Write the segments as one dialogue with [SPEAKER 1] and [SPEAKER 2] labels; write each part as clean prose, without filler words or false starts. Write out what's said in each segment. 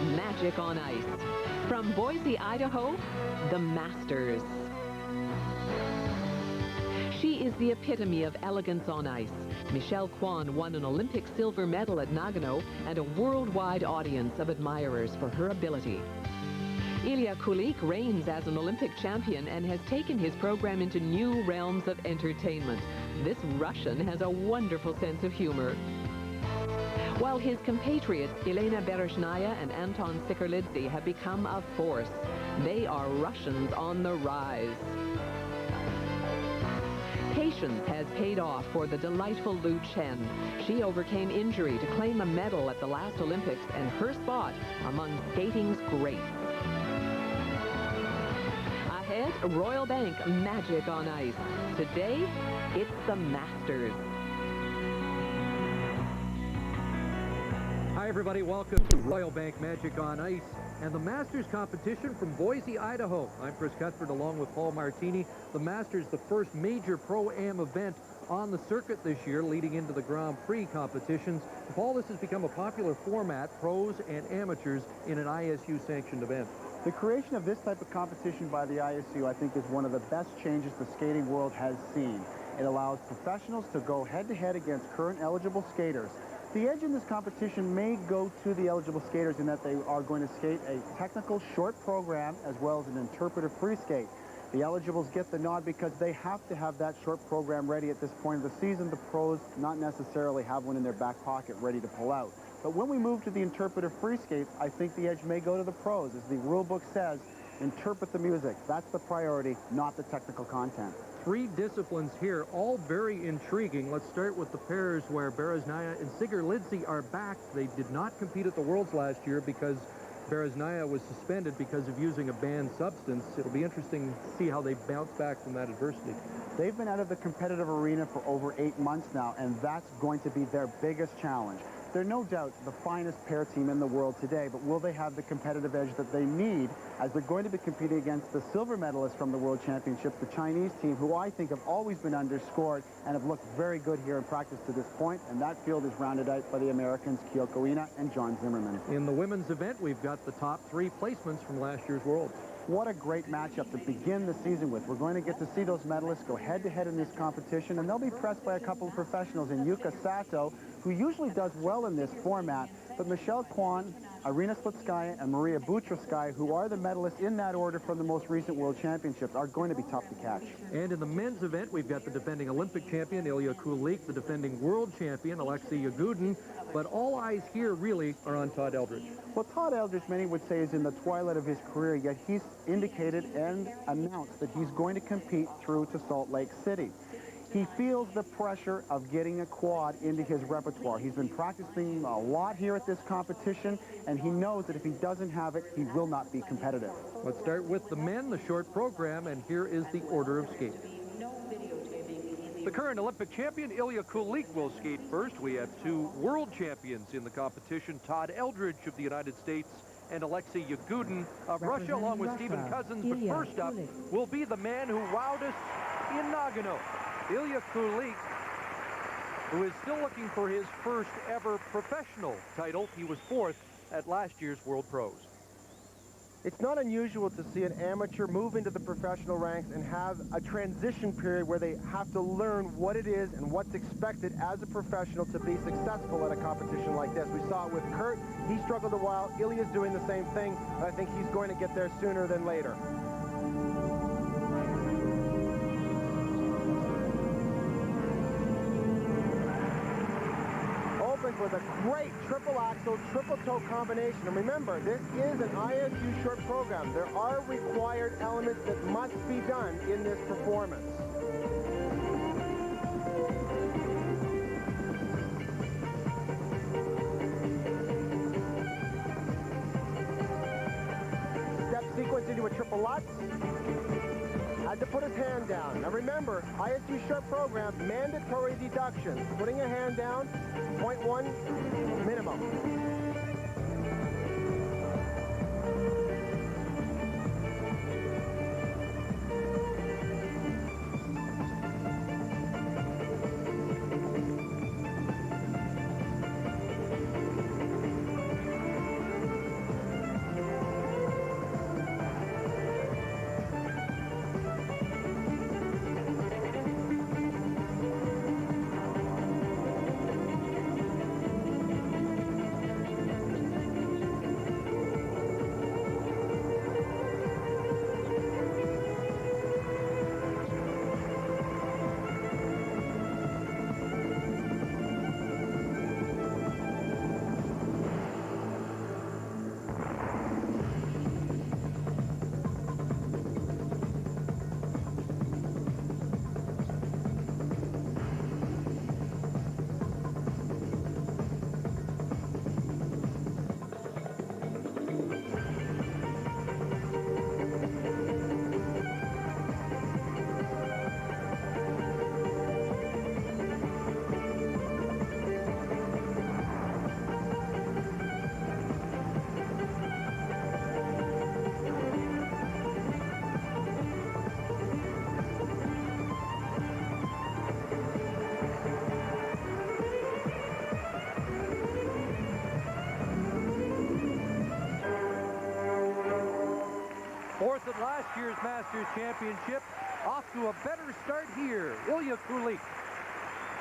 [SPEAKER 1] Magic on Ice. From Boise, Idaho, the Masters. She is the epitome of elegance on ice. Michelle Kwan won an Olympic silver medal at Nagano and a worldwide audience of admirers for her ability. Ilya Kulik reigns as an Olympic champion and has taken his program into new realms of entertainment. This Russian has a wonderful sense of humor. While his compatriots Elena Berezhnaya and Anton Sikirlidze have become a force, they are Russians on the rise. Patience has paid off for the delightful Lu Chen. She overcame injury to claim a medal at the last Olympics and her spot among skating's greats. Ahead, Royal Bank Magic on Ice. Today, it's the Masters.
[SPEAKER 2] Hi everybody, welcome to Royal Bank Magic on Ice and the Masters competition from Boise, Idaho. I'm Chris Cuthbert along with Paul Martini. The Masters, the first major Pro-Am event on the circuit this year, leading into the Grand Prix competitions. Paul, this has become a popular format, pros and amateurs, in an ISU-sanctioned event.
[SPEAKER 3] The creation of this type of competition by the ISU, I think, is one of the best changes the skating world has seen. It allows professionals to go head-to-head against current eligible skaters. The edge in this competition may go to the eligible skaters in that they are going to skate a technical short program as well as an interpretive free skate. The eligibles get the nod because they have to have that short program ready at this point of the season. The pros not necessarily have one in their back pocket ready to pull out. But when we move to the interpretive free skate, I think the edge may go to the pros. As the rule book says, interpret the music. That's the priority, not the technical content.
[SPEAKER 2] Three disciplines here, all very intriguing. Let's start with the pairs where Berezhnaya and Sikirlidze are back. They did not compete at the Worlds last year because Berezhnaya was suspended because of using a banned substance. It'll be interesting to see how they bounce back from that adversity.
[SPEAKER 3] They've been out of the competitive arena for over 8 months now, and that's going to be their biggest challenge. They're no doubt the finest pair team in the world today, but will they have the competitive edge that they need as they're going to be competing against the silver medalists from the World Championships, the Chinese team, who I think have always been underscored and have looked very good here in practice to this point, and that field is rounded out by the Americans Kyoko Ina and John Zimmerman.
[SPEAKER 2] In the women's event, we've got the top 3 placements from last year's Worlds.
[SPEAKER 3] What a great matchup to begin the season with. We're going to get to see those medalists go head-to-head in this competition, and they'll be pressed by a couple of professionals in Yuka Sato, who usually does well in this format, but Michelle Kwan, Irina Slutskaya, and Maria Butriskaya, who are the medalists in that order from the most recent World Championships, are going to be tough to catch.
[SPEAKER 2] And in the men's event, we've got the defending Olympic champion, Ilya Kulik, the defending world champion, Alexei Yagudin, but all eyes here really are on Todd Eldredge.
[SPEAKER 3] Well, Todd Eldredge, many would say, is in the twilight of his career, yet he's indicated and announced that he's going to compete through to Salt Lake City. He feels the pressure of getting a quad into his repertoire. He's been practicing a lot here at this competition, and he knows that if he doesn't have it, he will not be competitive.
[SPEAKER 2] Let's start with the men, the short program, and here is the order of skate. The current Olympic champion, Ilya Kulik, will skate first. We have 2 world champions in the competition, Todd Eldredge of the United States and Alexei Yagudin of Russia, along with Stephen Cousins. But first up will be the man who wowed us in Nagano, Ilya Kulik, who is still looking for his first ever professional title. He was 4th at last year's World Pros.
[SPEAKER 4] It's not unusual to see an amateur move into the professional ranks and have a transition period where they have to learn what it is and what's expected as a professional to be successful at a competition like this. We saw it with Kurt. He struggled a while. Ilya's doing the same thing, but I think he's going to get there sooner than later. With a great triple axel, triple toe combination. And remember, this is an ISU short program. There are required elements that must be done in this performance. Step sequence into a triple Lutz. Had to put his hand down. Now remember, ISU short program, mandatory deductions. Putting a hand down, 0.1 minimum.
[SPEAKER 2] Fourth at last year's Masters Championship. Off to a better start here, Ilya Kulik.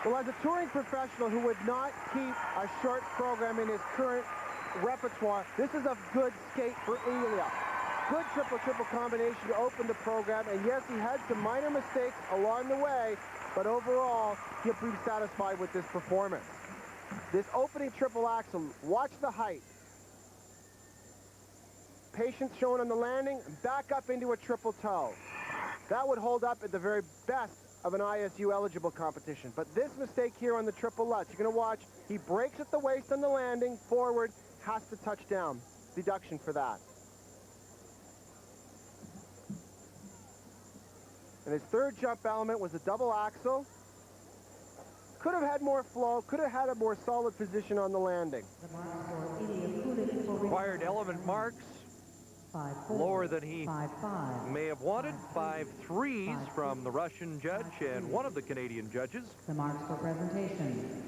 [SPEAKER 4] Well, as a touring professional who would not keep a short program in his current repertoire, this is a good skate for Ilya. Good triple-triple combination to open the program, and yes, he had some minor mistakes along the way, but overall, he'll be satisfied with this performance. This opening triple axel, watch the height. Patience shown on the landing, back up into a triple toe. That would hold up at the very best of an ISU-eligible competition. But this mistake here on the triple Lutz, you're going to watch, he breaks at the waist on the landing, forward, has to touch down. Deduction for that. And his third jump element was a double axel. Could have had more flow, could have had a more solid position on the landing.
[SPEAKER 2] Required element marks lower than he may have wanted. 5.3s from the Russian judge and one of the Canadian judges.
[SPEAKER 5] The marks for presentation.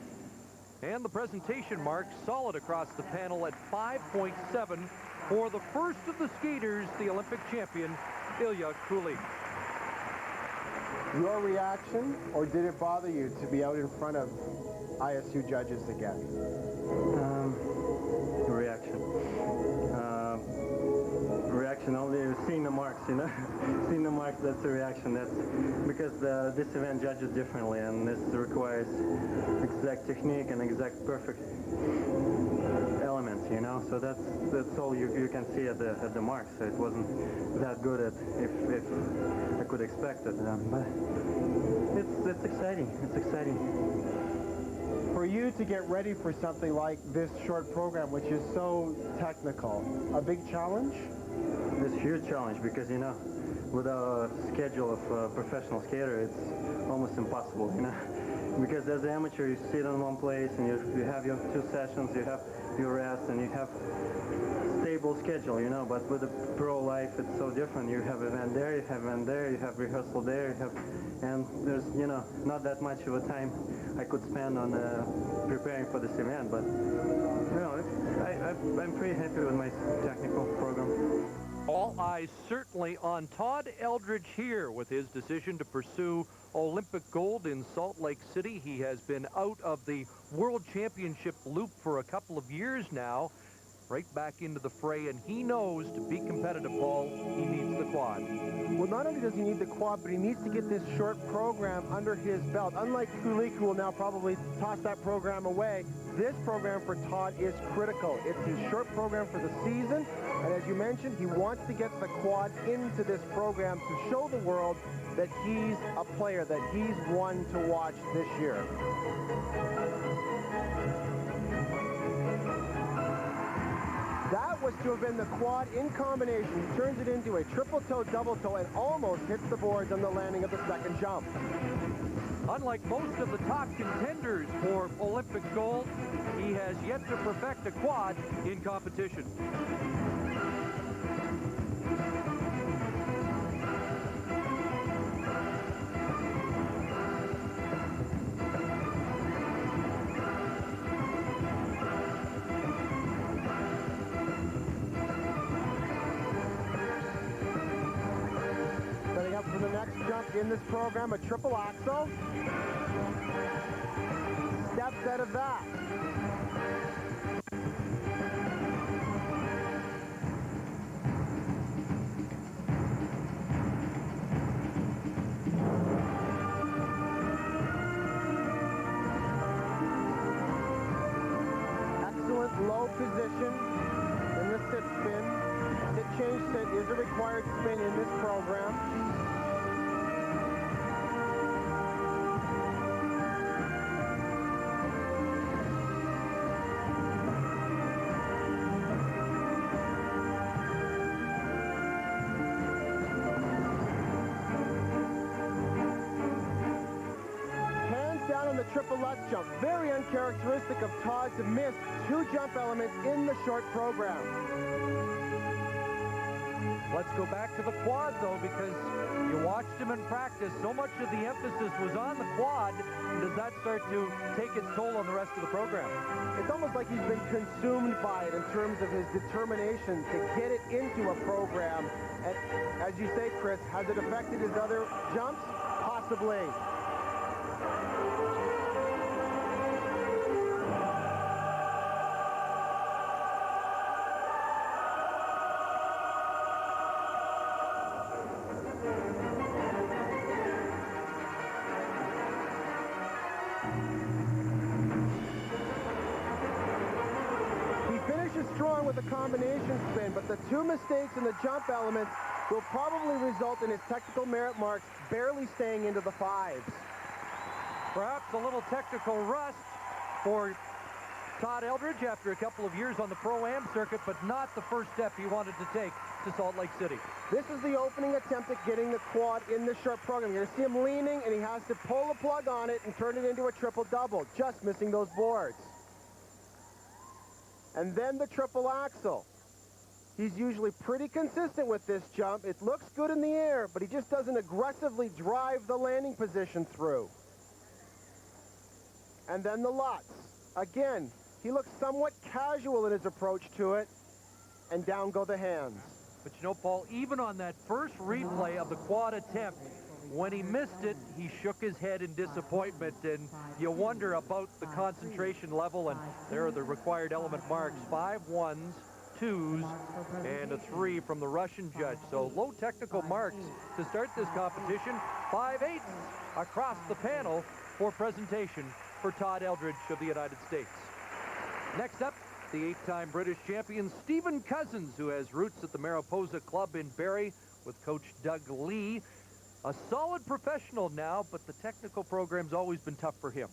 [SPEAKER 2] And the presentation marks solid across the panel at 5.7 for the first of the skaters, the Olympic champion, Ilya Kulik.
[SPEAKER 4] Your reaction, or did it bother you to be out in front of ISU judges again?
[SPEAKER 6] Reaction only seeing the marks, you know. Seeing the marks, that's a reaction. That's because this event judges differently, and this requires exact technique and exact perfect elements, you know. So that's all you can see at the marks. So it wasn't that good at if I could expect it, but it's exciting. It's exciting.
[SPEAKER 4] For you to get ready for something like this short program, which is so technical, a big challenge?
[SPEAKER 6] It's a huge challenge because, you know, with a schedule of a professional skater, it's almost impossible, you know. Because as an amateur, you sit in one place and you have your 2 sessions, you have your rest, and you have stable schedule, you know. But with the pro life, it's so different. You have event there, you have event there, you have rehearsal there, and there's, you know, not that much of a time I could spend on preparing for this event. But, you know, I'm pretty happy with my technical program.
[SPEAKER 2] All eyes certainly on Todd Eldridge here with his decision to pursue Olympic gold in Salt Lake City. He has been out of the World Championship loop for a couple of years now, right back into the fray, and he knows to be competitive, Paul, he needs the quad.
[SPEAKER 4] Well, not only does he need the quad, but he needs to get this short program under his belt. Unlike Kulik, who will now probably toss that program away, this program for Todd is critical. It's his short program for the season, and as you mentioned, he wants to get the quad into this program to show the world that he's a player, that he's one to watch this year. That was to have been the quad in combination. He turns it into a triple toe, double toe, and almost hits the boards on the landing of the second jump.
[SPEAKER 2] Unlike most of the top contenders for Olympic gold, he has yet to perfect a quad in competition.
[SPEAKER 4] For the next jump in this program, a triple axel. Steps out of that. Excellent low position in the sit spin. Sit change sit is a required spin in this program. Triple Lutz jump. Very uncharacteristic of Todd to miss 2 jump elements in the short program.
[SPEAKER 2] Let's go back to the quad, though, because you watched him in practice. So much of the emphasis was on the quad. Does that start to take its toll on the rest of the program?
[SPEAKER 4] It's almost like he's been consumed by it in terms of his determination to get it into a program. And as you say, Chris, has it affected his other jumps? Possibly. Strong with the combination spin, but the two mistakes in the jump elements will probably result in his technical merit marks barely staying into the 5s.
[SPEAKER 2] Perhaps a little technical rust for Todd Eldredge after a couple of years on the Pro-Am circuit, but not the first step he wanted to take to Salt Lake City.
[SPEAKER 4] This is the opening attempt at getting the quad in the short program. You're going to see him leaning, and he has to pull the plug on it and turn it into a triple-double, just missing those boards. And then the triple axel. He's usually pretty consistent with this jump. It looks good in the air, but he just doesn't aggressively drive the landing position through. And then the Lutz. Again, he looks somewhat casual in his approach to it, and down go the hands.
[SPEAKER 2] But you know, Paul, even on that first replay of the quad attempt, when he missed it, he shook his head in disappointment, and you wonder about the concentration level, and there are the required element marks, 5 1s, 2s, and a 3 from the Russian judge. So low technical marks to start this competition, 5 8s across the panel for presentation for Todd Eldredge of the United States. Next up, the 8-time British champion Stephen Cousins, who has roots at the Mariposa Club in Barrie with coach Doug Lee. A solid professional now, but the technical program's always been tough for him.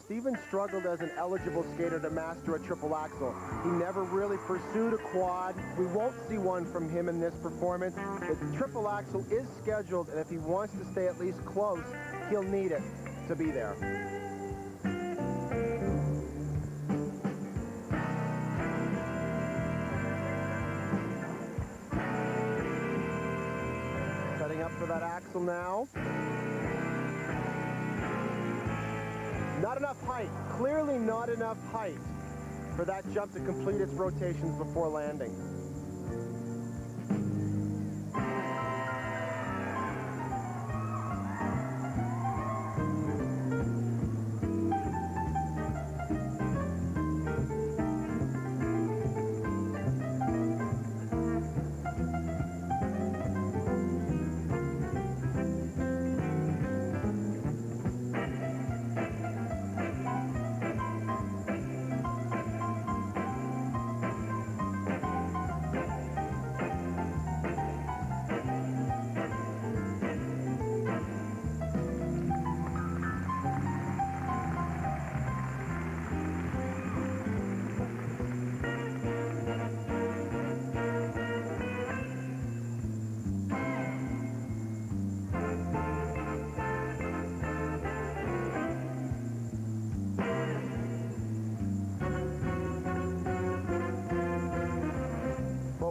[SPEAKER 4] Stephen struggled as an eligible skater to master a triple axel. He never really pursued a quad. We won't see one from him in this performance. The triple axel is scheduled, and if he wants to stay at least close, he'll need it to be there. Up for that axle now. Not enough height. Clearly not enough height for that jump to complete its rotations before landing.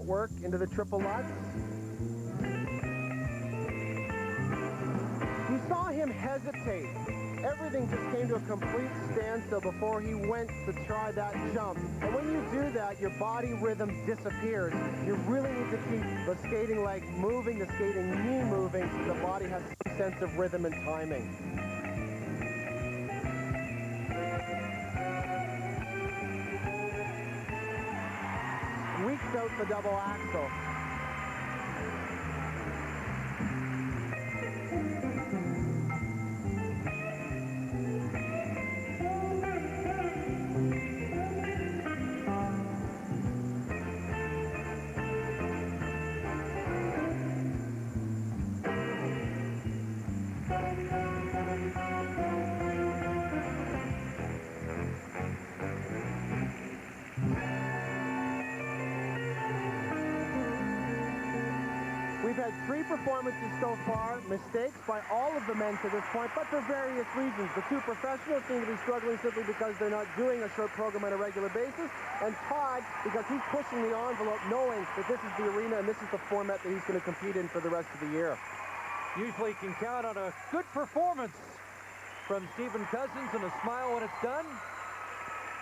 [SPEAKER 4] Work into the triple Lutz. You saw him hesitate. Everything just came to a complete standstill before he went to try that jump. And when you do that, your body rhythm disappears. You really need to keep the skating leg moving, the skating knee moving, so the body has some sense of rhythm and timing. Squeaks out the double axel. We've had 3 performances so far, mistakes by all of the men to this point, but for various reasons. The 2 professionals seem to be struggling simply because they're not doing a short program on a regular basis, and Todd because he's pushing the envelope knowing that this is the arena and this is the format that he's going to compete in for the rest of the year.
[SPEAKER 2] Usually can count on a good performance from Stephen Cousins and a smile when it's done.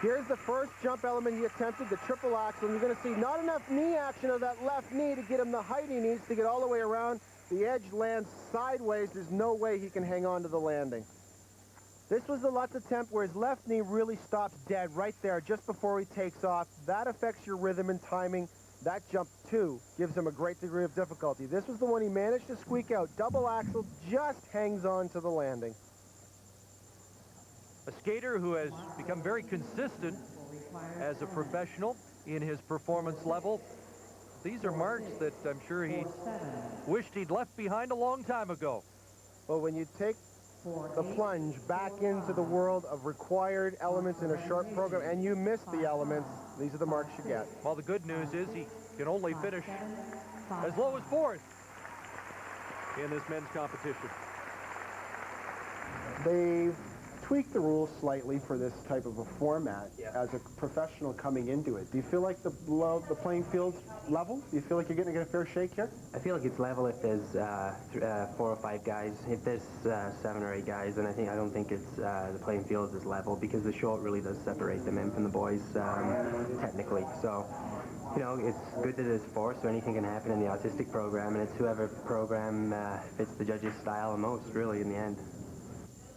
[SPEAKER 4] Here's the first jump element he attempted, the triple axel. And you're going to see not enough knee action of that left knee to get him the height he needs to get all the way around. The edge lands sideways. There's no way he can hang on to the landing. This was the Lutz attempt where his left knee really stops dead right there just before he takes off. That affects your rhythm and timing. That jump, too, gives him a great degree of difficulty. This was the one he managed to squeak out. Double axel just hangs on to the landing.
[SPEAKER 2] A skater who has become very consistent as a professional in his performance level. These are marks that I'm sure he wished he'd left behind a long time ago.
[SPEAKER 4] Well, when you take the plunge back into the world of required elements in a short program and you miss the elements, these are the marks you get.
[SPEAKER 2] Well, the good news is he can only finish as low as 4th in this men's competition.
[SPEAKER 3] They've tweaked the rules slightly for this type of a format as a professional coming into it. Do you feel like the playing field's level? Do you feel like you're going to get a fair shake here?
[SPEAKER 7] I feel like it's level if there's 4 or 5 guys. If there's 7 or 8 guys, then I don't think it's the playing field is level because the short really does separate the men from the boys technically. So, you know, it's good that there's 4, so anything can happen in the artistic program, and it's whoever program fits the judges' style the most, really, in the end.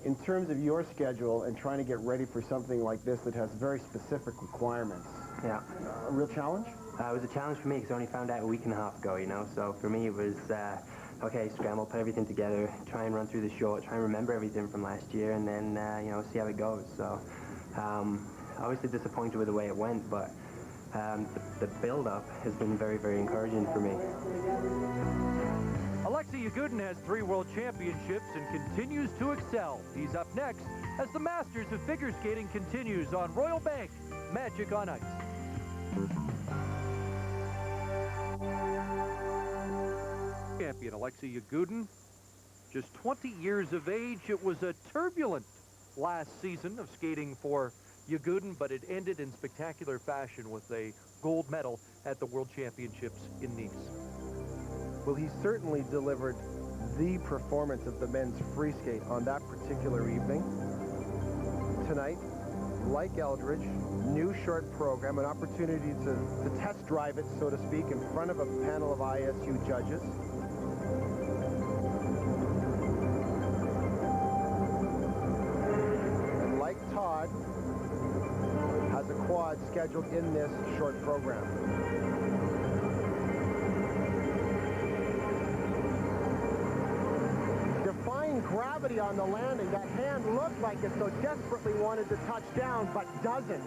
[SPEAKER 3] In terms of your schedule and trying to get ready for something like this that has very specific requirements,
[SPEAKER 7] yeah,
[SPEAKER 3] a real challenge?
[SPEAKER 7] It was a challenge for me because I only found out a week and a half ago, you know, so for me it was, okay, scramble, put everything together, try and run through the short, try and remember everything from last year, and then, you know, see how it goes. So, obviously disappointed with the way it went, but the build-up has been very, very encouraging for me.
[SPEAKER 2] Alexei Yagudin has 3 world championships and continues to excel. He's up next as the Masters of Figure Skating continues on Royal Bank Magic on Ice. Champion Alexei Yagudin, just 20 years of age. It was a turbulent last season of skating for Yagudin, but it ended in spectacular fashion with a gold medal at the World Championships in Nice.
[SPEAKER 4] Well, he certainly delivered the performance of the men's free skate on that particular evening. Tonight, like Eldridge, new short program, an opportunity to test drive it, so to speak, in front of a panel of ISU judges. And like Todd, has a quad scheduled in this short program. Gravity on the landing. That hand looked like it so desperately wanted to touch down, but doesn't.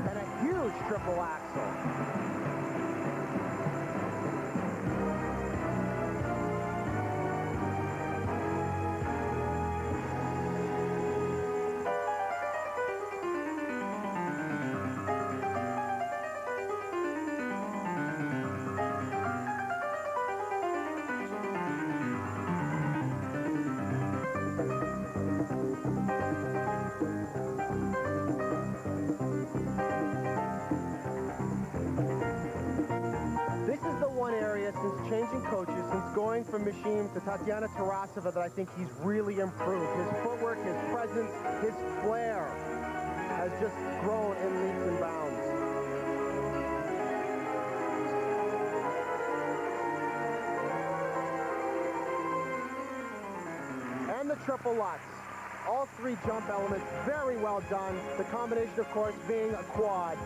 [SPEAKER 4] And a huge triple axel. Since changing coaches, since going from Machine to Tatiana Tarasova, that I think he's really improved. His footwork, his presence, his flair has just grown in leaps and bounds. And the triple Lutz. All 3 jump elements, very well done. The combination, of course, being a quad.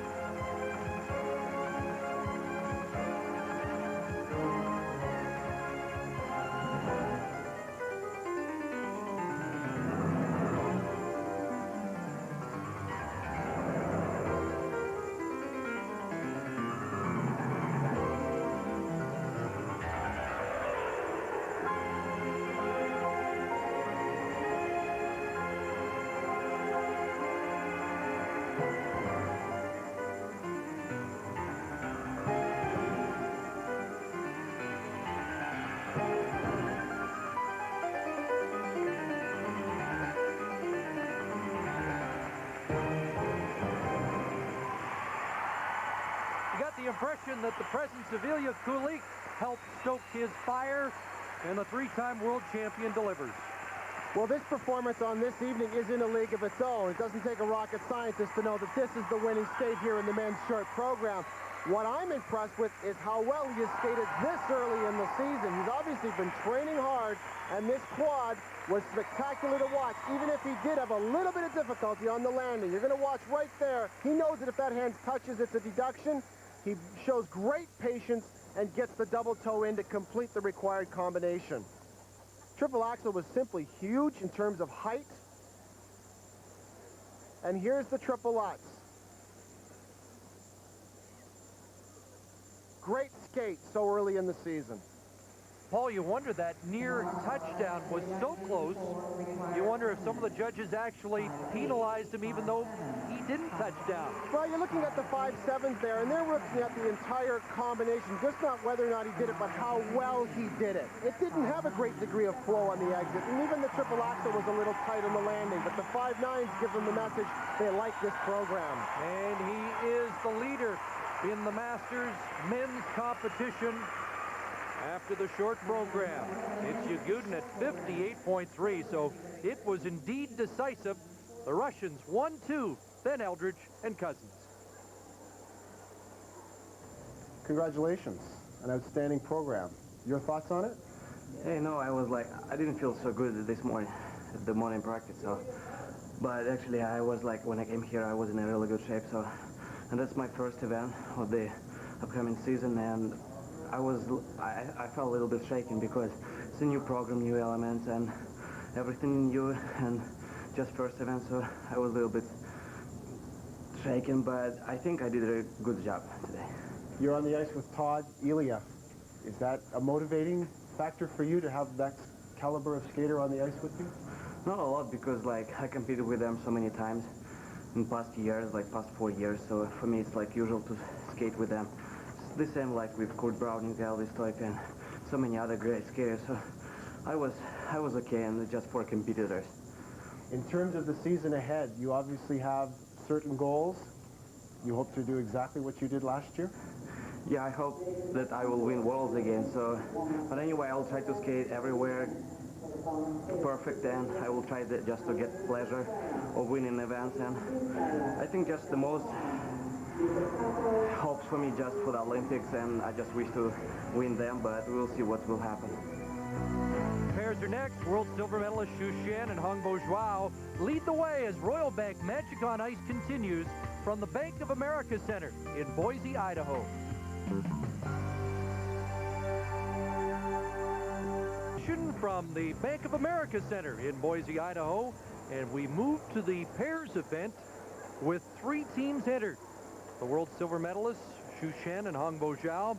[SPEAKER 2] impression that the presence of Ilya Kulik helped stoke his fire, and the three-time world champion delivers.
[SPEAKER 4] Well, this performance on this evening is in a league of its own. It doesn't take a rocket scientist to know that this is the winning skate here in the men's short program. What I'm impressed with is how well he has skated this early in the season. He's obviously been training hard, and this quad was spectacular to watch, even if he did have a little bit of difficulty on the landing. You're going to watch right there. He knows that if that hand touches, it's a deduction. He shows great patience and gets the double toe in to complete the required combination. Triple axel was simply huge in terms of height. And here's the triple lutz. Great skate so early in the season.
[SPEAKER 2] Paul, you wonder, that near touchdown was so close. You wonder if some of the judges actually penalized him even though he didn't touch down.
[SPEAKER 4] Well, you're looking at the 5.7s there, and they're looking at the entire combination, just not whether or not he did it, but how well he did it. It didn't have a great degree of flow on the exit, and even the triple axel was a little tight on the landing, but the 5.9s give them the message they like this program.
[SPEAKER 2] And he is the leader in the Masters men's competition after the short program. It's Yagudin at 58.3, so it was indeed decisive. The Russians 1-2, then Eldridge and Cousins.
[SPEAKER 4] Congratulations, an outstanding program. Your thoughts on it?
[SPEAKER 7] Hey, no, I didn't feel so good this morning, at the morning practice, so. But actually, I was like, when I came here, I was in a really good shape, so. And that's my first event of the upcoming season, and I felt a little bit shaken because it's a new program, new elements, and everything new, and just first event, so I was a little bit shaken, but I think I did a good job today.
[SPEAKER 3] You're on the ice with Todd, Ilya. Is that a motivating factor for you to have that caliber of skater on the ice with you?
[SPEAKER 7] Not a lot, because like I competed with them so many times in past years, like past 4 years, so for me it's like usual to skate with them. It's the same like with Kurt Browning, Elvis Stoik, and so many other great skaters, so I was okay, and just for competitors.
[SPEAKER 3] In terms of the season ahead, you obviously have certain goals. You hope to do exactly what you did last year?
[SPEAKER 7] Yeah, I hope that I will win Worlds again, so, but anyway, I'll try to skate everywhere perfect, and I will try just to get pleasure of winning events, and I think just the most hopes for me just for the Olympics, and I just wish to win them, but we'll see what will happen.
[SPEAKER 2] Pairs are next. World silver medalist Xu Shan and Hongbo Zhuao lead the way as Royal Bank Magic on Ice continues from the Bank of America Center in Boise, Idaho. From the Bank of America Center in Boise, Idaho, and we move to the pairs event with 3 teams entered. The world silver medalists Xu Shan and Hongbo Zhao,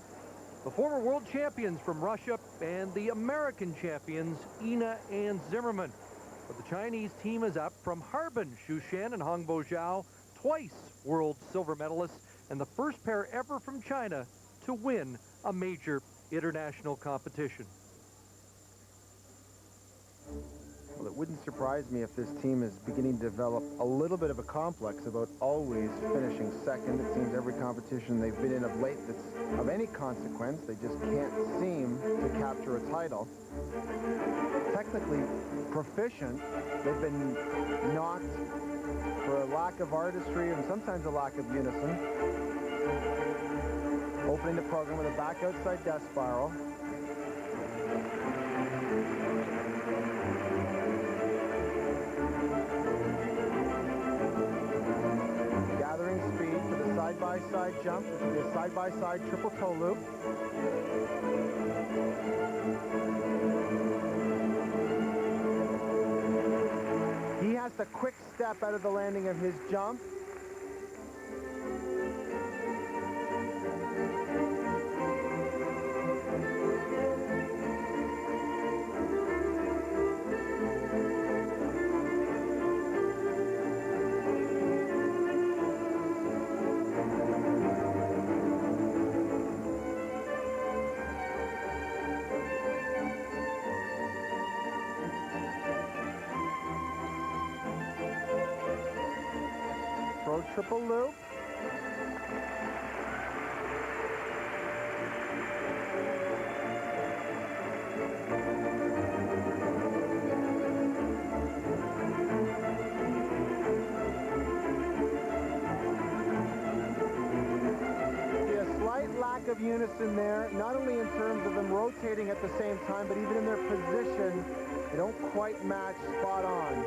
[SPEAKER 2] the former world champions from Russia, and the American champions Ina and Zimmerman. But the Chinese team is up from Harbin, Xu Shan and Hongbo Zhao, twice world silver medalists, and the first pair ever from China to win a major international competition.
[SPEAKER 4] Well, it wouldn't surprise me if this team is beginning to develop a little bit of a complex about always finishing second. It seems every competition they've been in of late that's of any consequence, they just can't seem to capture a title. Technically proficient, they've been knocked for a lack of artistry and sometimes a lack of unison. Opening the program with a back outside death spiral. Gathering speed for the side-by-side jump, which will be a side-by-side triple toe loop. He has the quick step out of the landing of his jump. Triple loop. unison there, not only in terms of them rotating at the same time, but even in their position, they don't quite match spot on.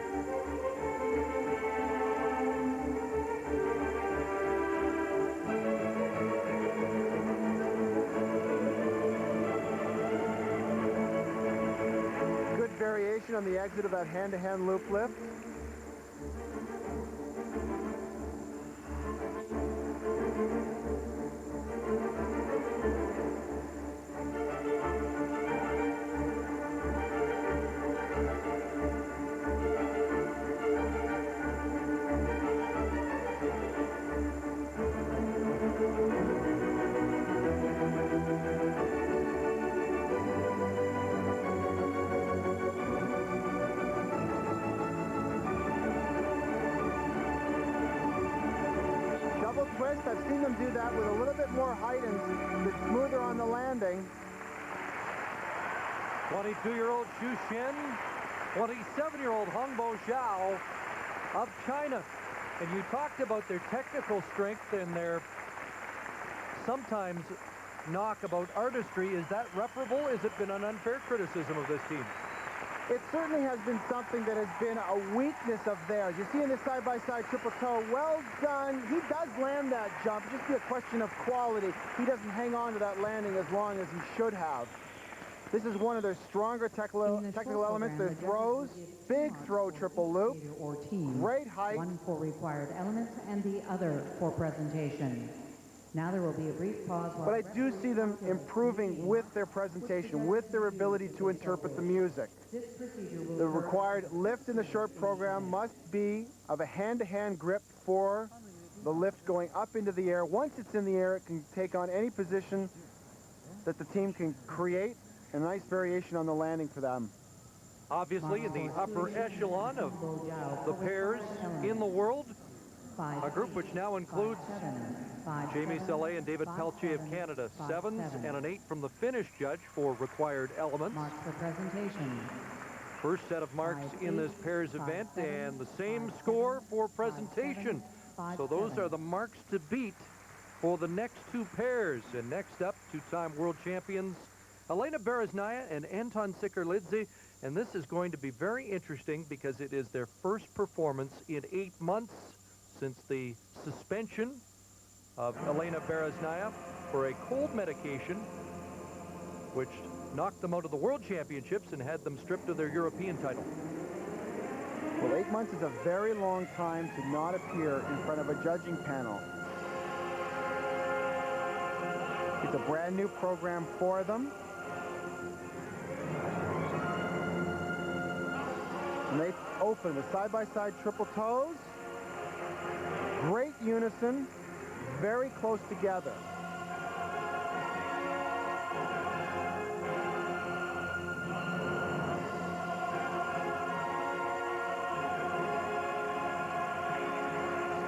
[SPEAKER 4] Good variation on the exit of that hand-to-hand loop lift. Twist. I've seen them do that with a little bit more height and it's smoother on the landing.
[SPEAKER 2] 22-year-old Xu Shen, 27-year-old Hongbo Zhao of China. And you talked about their technical strength and their sometimes knock about artistry. Is that reparable? Has it been an unfair criticism of this team?
[SPEAKER 4] It certainly has been something that has been a weakness of theirs. You see in this side-by-side triple toe, well done. He does land that jump. It's just be a question of quality. He doesn't hang on to that landing as long as he should have. This is one of their stronger technical elements. Their throws, big throw triple loop, great height.
[SPEAKER 5] One for required elements and the other for presentation. Now there will be a brief pause.
[SPEAKER 4] But I do see them improving with their presentation, with their ability to interpret the music. The required lift in the short program must be of a hand-to-hand grip for the lift going up into the air. Once it's in the air, it can take on any position that the team can create. A nice variation on the landing for them.
[SPEAKER 2] Obviously, in the upper echelon of the pairs in the world, a group which now includes Jamie Salé and David Pelletier of Canada, 7s and an 8 from the Finnish judge for required elements. First set of marks in this pairs event and the same score for presentation. So those are the marks to beat for the next two pairs. And next up, two-time world champions Elena Bereznaya and Anton Sikirlidze. And this is going to be very interesting because it is their first performance in 8 months since the suspension of Elena Bereznaya for a cold medication, which knocked them out of the World Championships and had them stripped of their European title.
[SPEAKER 4] Well, 8 months is a very long time to not appear in front of a judging panel. It's a brand new program for them. And they open the side-by-side triple toes. Great unison, very close together.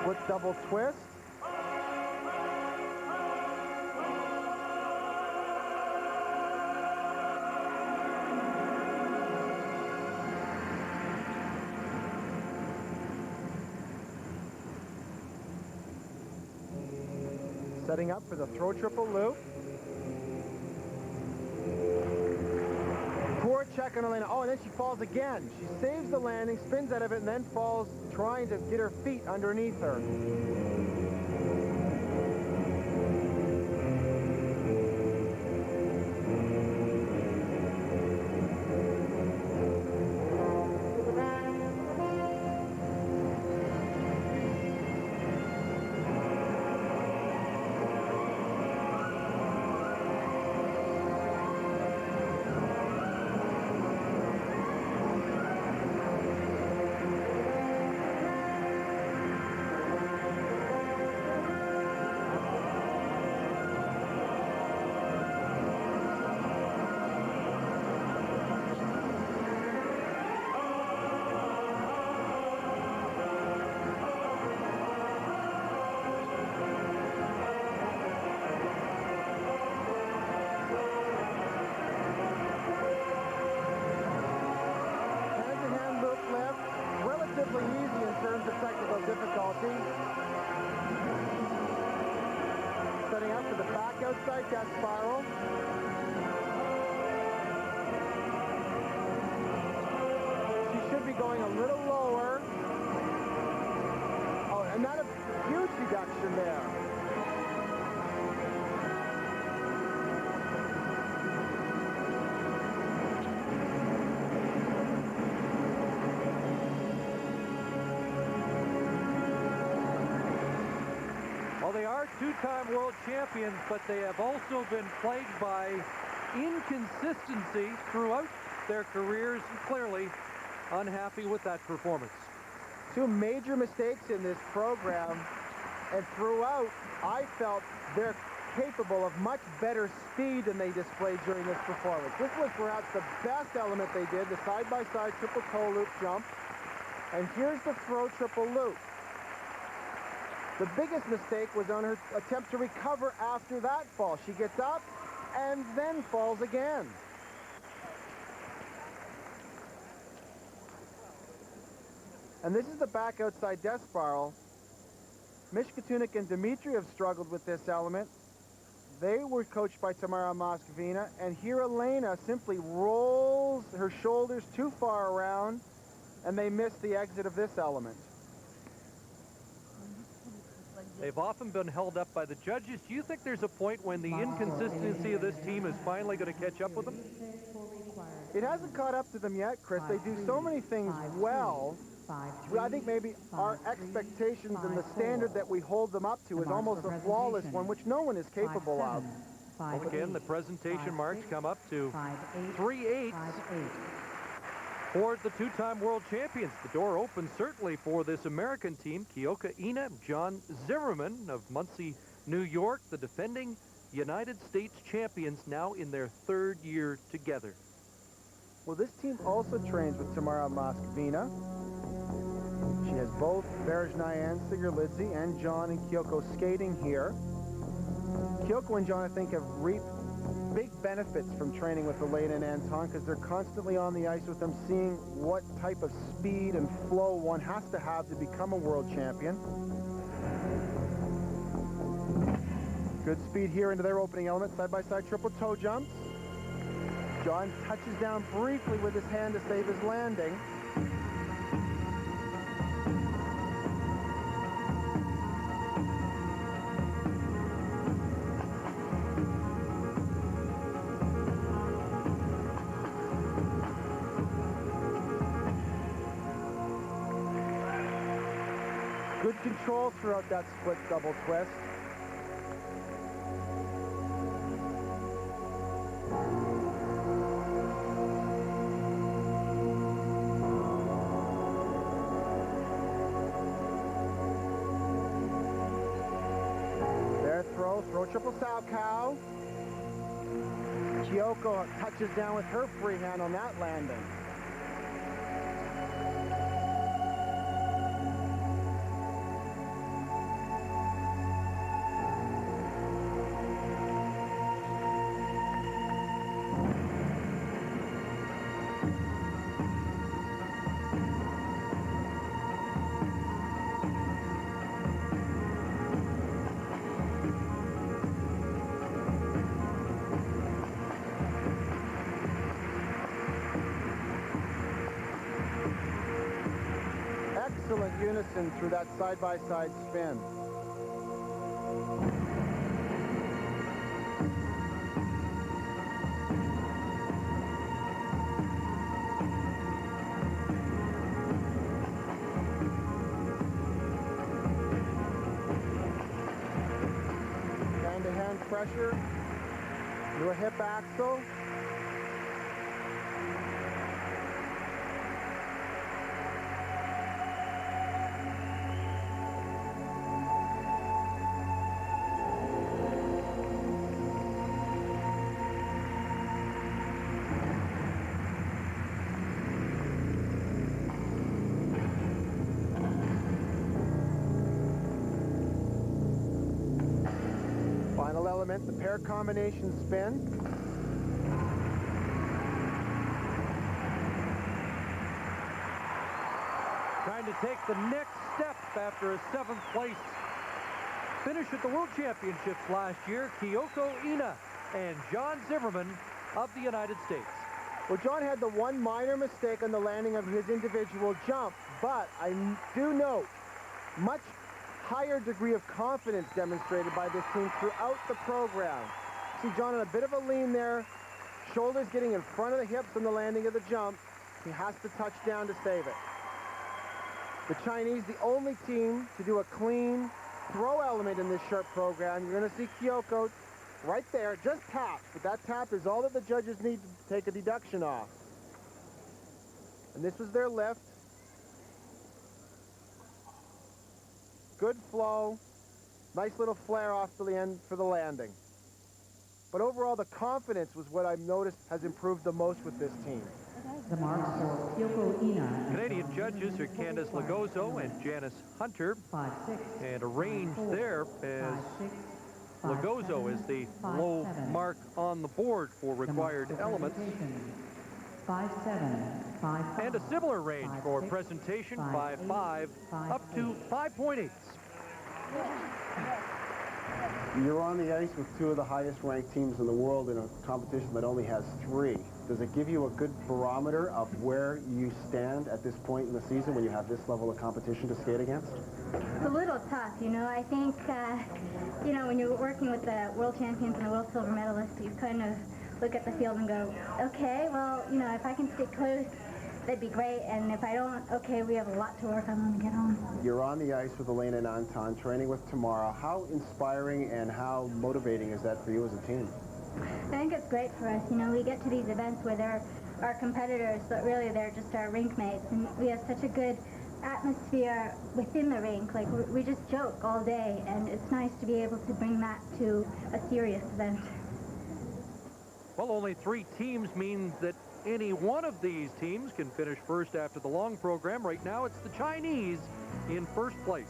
[SPEAKER 4] Split double twist. Setting up for the throw triple loop. Poor check on Elena. Oh, and then she falls again. She saves the landing, spins out of it, and then falls trying to get her feet underneath her. should be going a little lower. Oh, and not a huge deduction there.
[SPEAKER 2] Well, they are two-time world champions, but they have also been plagued by inconsistency throughout their careers, and clearly unhappy with that performance.
[SPEAKER 4] Two major mistakes in this program, and throughout, I felt they're capable of much better speed than they displayed during this performance. This was perhaps the best element they did, the side-by-side triple toe loop jump. And here's the throw triple loop. The biggest mistake was on her attempt to recover after that fall. She gets up and then falls again. And this is the back outside death spiral. Mishkatunik and Dimitri have struggled with this element. They were coached by Tamara Moskvina, and here Elena simply rolls her shoulders too far around, and they miss the exit of this element.
[SPEAKER 2] They've often been held up by the judges. Do you think there's a point when the inconsistency of this team is finally going to catch up with them?
[SPEAKER 4] It hasn't caught up to them yet, Chris. They do so many things well. I think maybe our expectations and the standard that we hold them up to is almost a flawless one, which no one is capable of.
[SPEAKER 2] Well, again, the presentation marks come up to 3-8 for the two-time world champions. The door opens certainly for this American team. Kyoka Ina, John Zimmerman of Muncie, New York, the defending United States champions, now in their third year together.
[SPEAKER 4] Well, this team also trains with Tamara Moskvina. She has both Berejnaya and Sigur-Lidze and John and Kyoko skating here. Kyoko and John, I think, have reaped big benefits from training with Elena and Anton because they're constantly on the ice with them, seeing what type of speed and flow one has to have to become a world champion. Good speed here into their opening element, side-by-side triple toe jumps. John touches down briefly with his hand to save his landing. Good control throughout that split double twist. Their throw triple sow cow. Kyoko touches down with her free hand on that landing. Excellent unison through that side-by-side spin. Hand-to-hand pressure into a hip axle. Final element, the pair combination spin.
[SPEAKER 2] Trying to take the next step after a 7th place finish at the World Championships last year, Kyoko Ina and John Zimmerman of the United States.
[SPEAKER 4] Well, John had the one minor mistake on the landing of his individual jump, but I do note much higher degree of confidence demonstrated by this team throughout the program. See John on a bit of a lean there, shoulders getting in front of the hips on the landing of the jump. He has to touch down to save it. The Chinese, the only team to do a clean throw element in this short program. You're going to see Kyoko right there, just tap, but that tap is all that the judges need to take a deduction off. And this was their lift. Good flow, nice little flare off to the end for the landing. But overall, the confidence was what I've noticed has improved the most with this team.
[SPEAKER 5] The marks for Kyoko Ina.
[SPEAKER 2] Canadian judges are Candice Lagozo and Janice Hunter.
[SPEAKER 5] 5-6.
[SPEAKER 2] And arranged there as Lagozo is the low mark on the board for required elements.
[SPEAKER 5] 5-7, 5-5.
[SPEAKER 2] And a similar range for presentation, 5-5, up to 5.8.
[SPEAKER 3] You're on the ice with two of the highest ranked teams in the world in a competition that only has 3. Does it give you a good barometer of where you stand at this point in the season when you have this level of competition to skate against?
[SPEAKER 8] It's a little tough, you know. I think, you know, when you're working with the world champions and the world silver medalists, you kind of look at the field and go, okay, well, you know, if I can stick close, that'd be great. And if I don't, okay, we have a lot to work on when we get home.
[SPEAKER 3] You're on the ice with Elena and Anton, training with Tamara. How inspiring and how motivating is that for you as a team?
[SPEAKER 8] I think it's great for us. You know, we get to these events where they're our competitors, but really they're just our rink mates. And we have such a good atmosphere within the rink. Like, we just joke all day, and it's nice to be able to bring that to a serious event.
[SPEAKER 2] Well, only 3 teams means that any one of these teams can finish first after the long program. Right now, it's the Chinese in first place.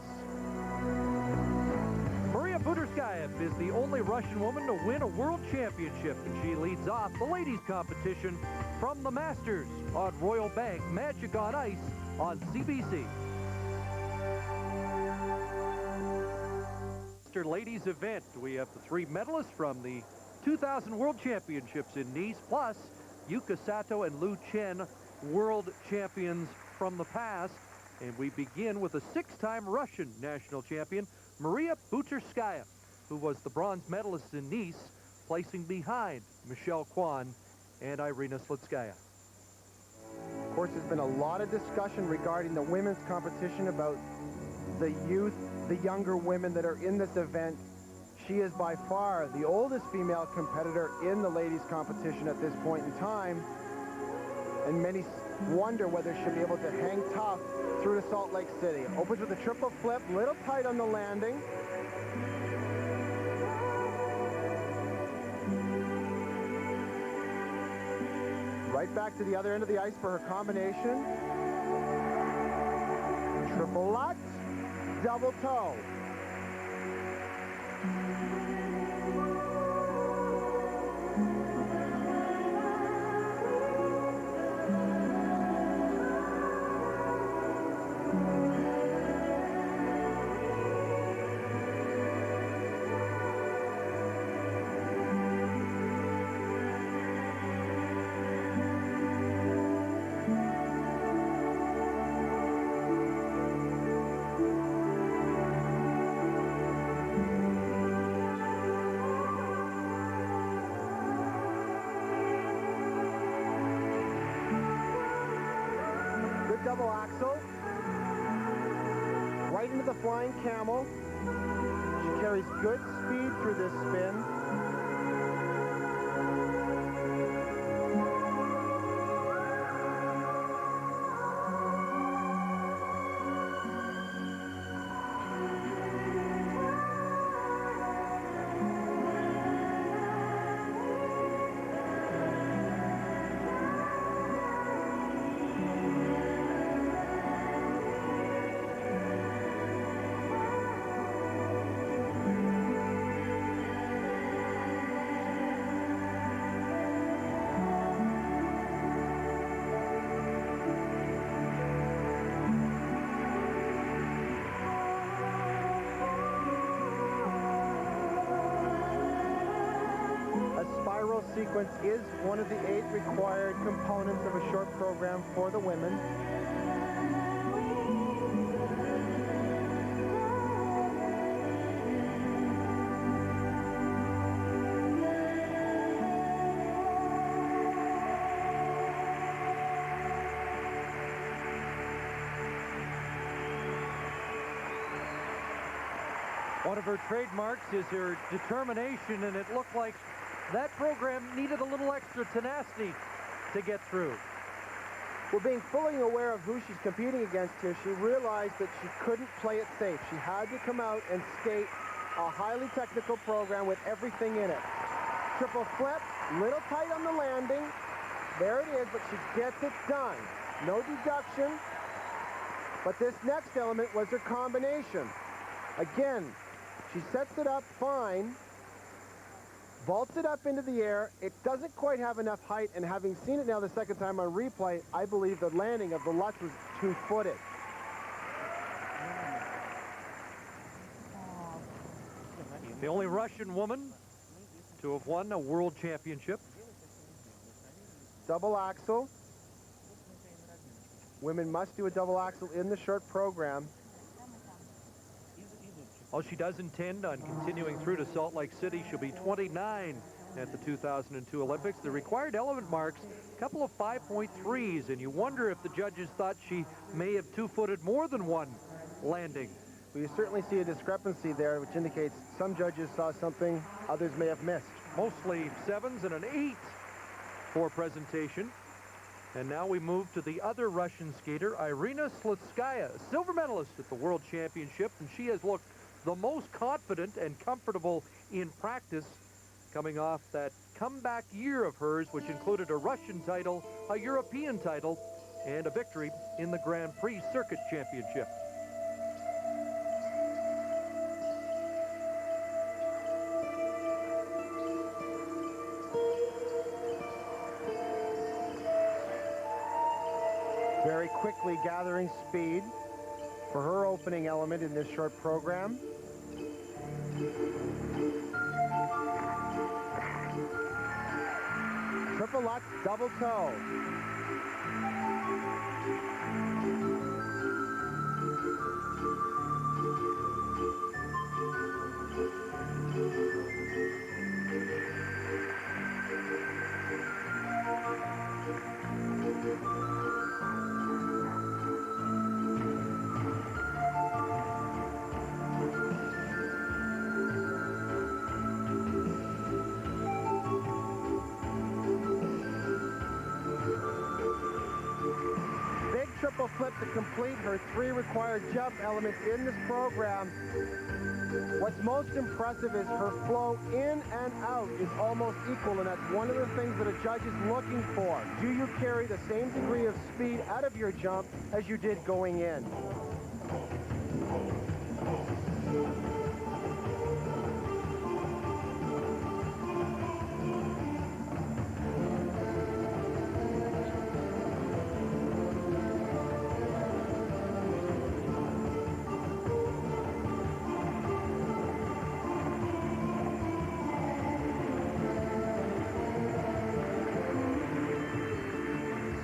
[SPEAKER 2] Maria Buterskayev is the only Russian woman to win a world championship, and she leads off the ladies' competition from the Masters on Royal Bank. Magic on Ice on CBC. Ladies event, we have the 3 medalists from the 2000 World Championships in Nice, plus Yuka Sato and Lu Chen, world champions from the past. And we begin with a 6-time Russian national champion, Maria Buterskayev, who was the bronze medalist in Nice, placing behind Michelle Kwan and Irina Slutskaya.
[SPEAKER 4] Of course, there's been a lot of discussion regarding the women's competition about the youth, the younger women that are in this event. She is by far the oldest female competitor in the ladies' competition at this point in time, and many wonder whether she'll be able to hang tough through to Salt Lake City. Opens with a triple flip, little tight on the landing. Right back to the other end of the ice for her combination. Triple Lutz, double toe. Double axel, right into the flying camel. She carries good speed through this spin. sequence is one of the 8 required components of a short program for the women.
[SPEAKER 2] One of her trademarks is her determination, and it looked like that program needed a little extra tenacity to get through.
[SPEAKER 4] Well, being fully aware of who she's competing against here, she realized that she couldn't play it safe. She had to come out and skate a highly technical program with everything in it. Triple flip, little tight on the landing. There it is, but she gets it done. No deduction. But this next element was her combination. Again, she sets it up fine, vaults it up into the air. It doesn't quite have enough height, and having seen it now the second time on replay, I believe the landing of the Lutz was two-footed.
[SPEAKER 2] The only Russian woman to have won a world championship.
[SPEAKER 4] Double axel. Women must do a double axel in the short program.
[SPEAKER 2] Well, she does intend on continuing through to Salt Lake City. She'll be 29 at the 2002 Olympics. The required element marks, a couple of 5.3s, and you wonder if the judges thought she may have two-footed more than one landing.
[SPEAKER 4] Well, you certainly see a discrepancy there, which indicates some judges saw something others may have missed.
[SPEAKER 2] Mostly 7s and an 8 for presentation. And now we move to the other Russian skater, Irina Slutskaya, a silver medalist at the World Championship, and she has looked the most confident and comfortable in practice, coming off that comeback year of hers, which included a Russian title, a European title, and a victory in the Grand Prix Circuit Championship.
[SPEAKER 4] Very quickly gathering speed for her opening element in this short program. Triple Lutz, double toe. Triple flip to complete her 3 required jump elements in this program. What's most impressive is her flow in and out is almost equal, and that's one of the things that a judge is looking for. Do you carry the same degree of speed out of your jump as you did going in?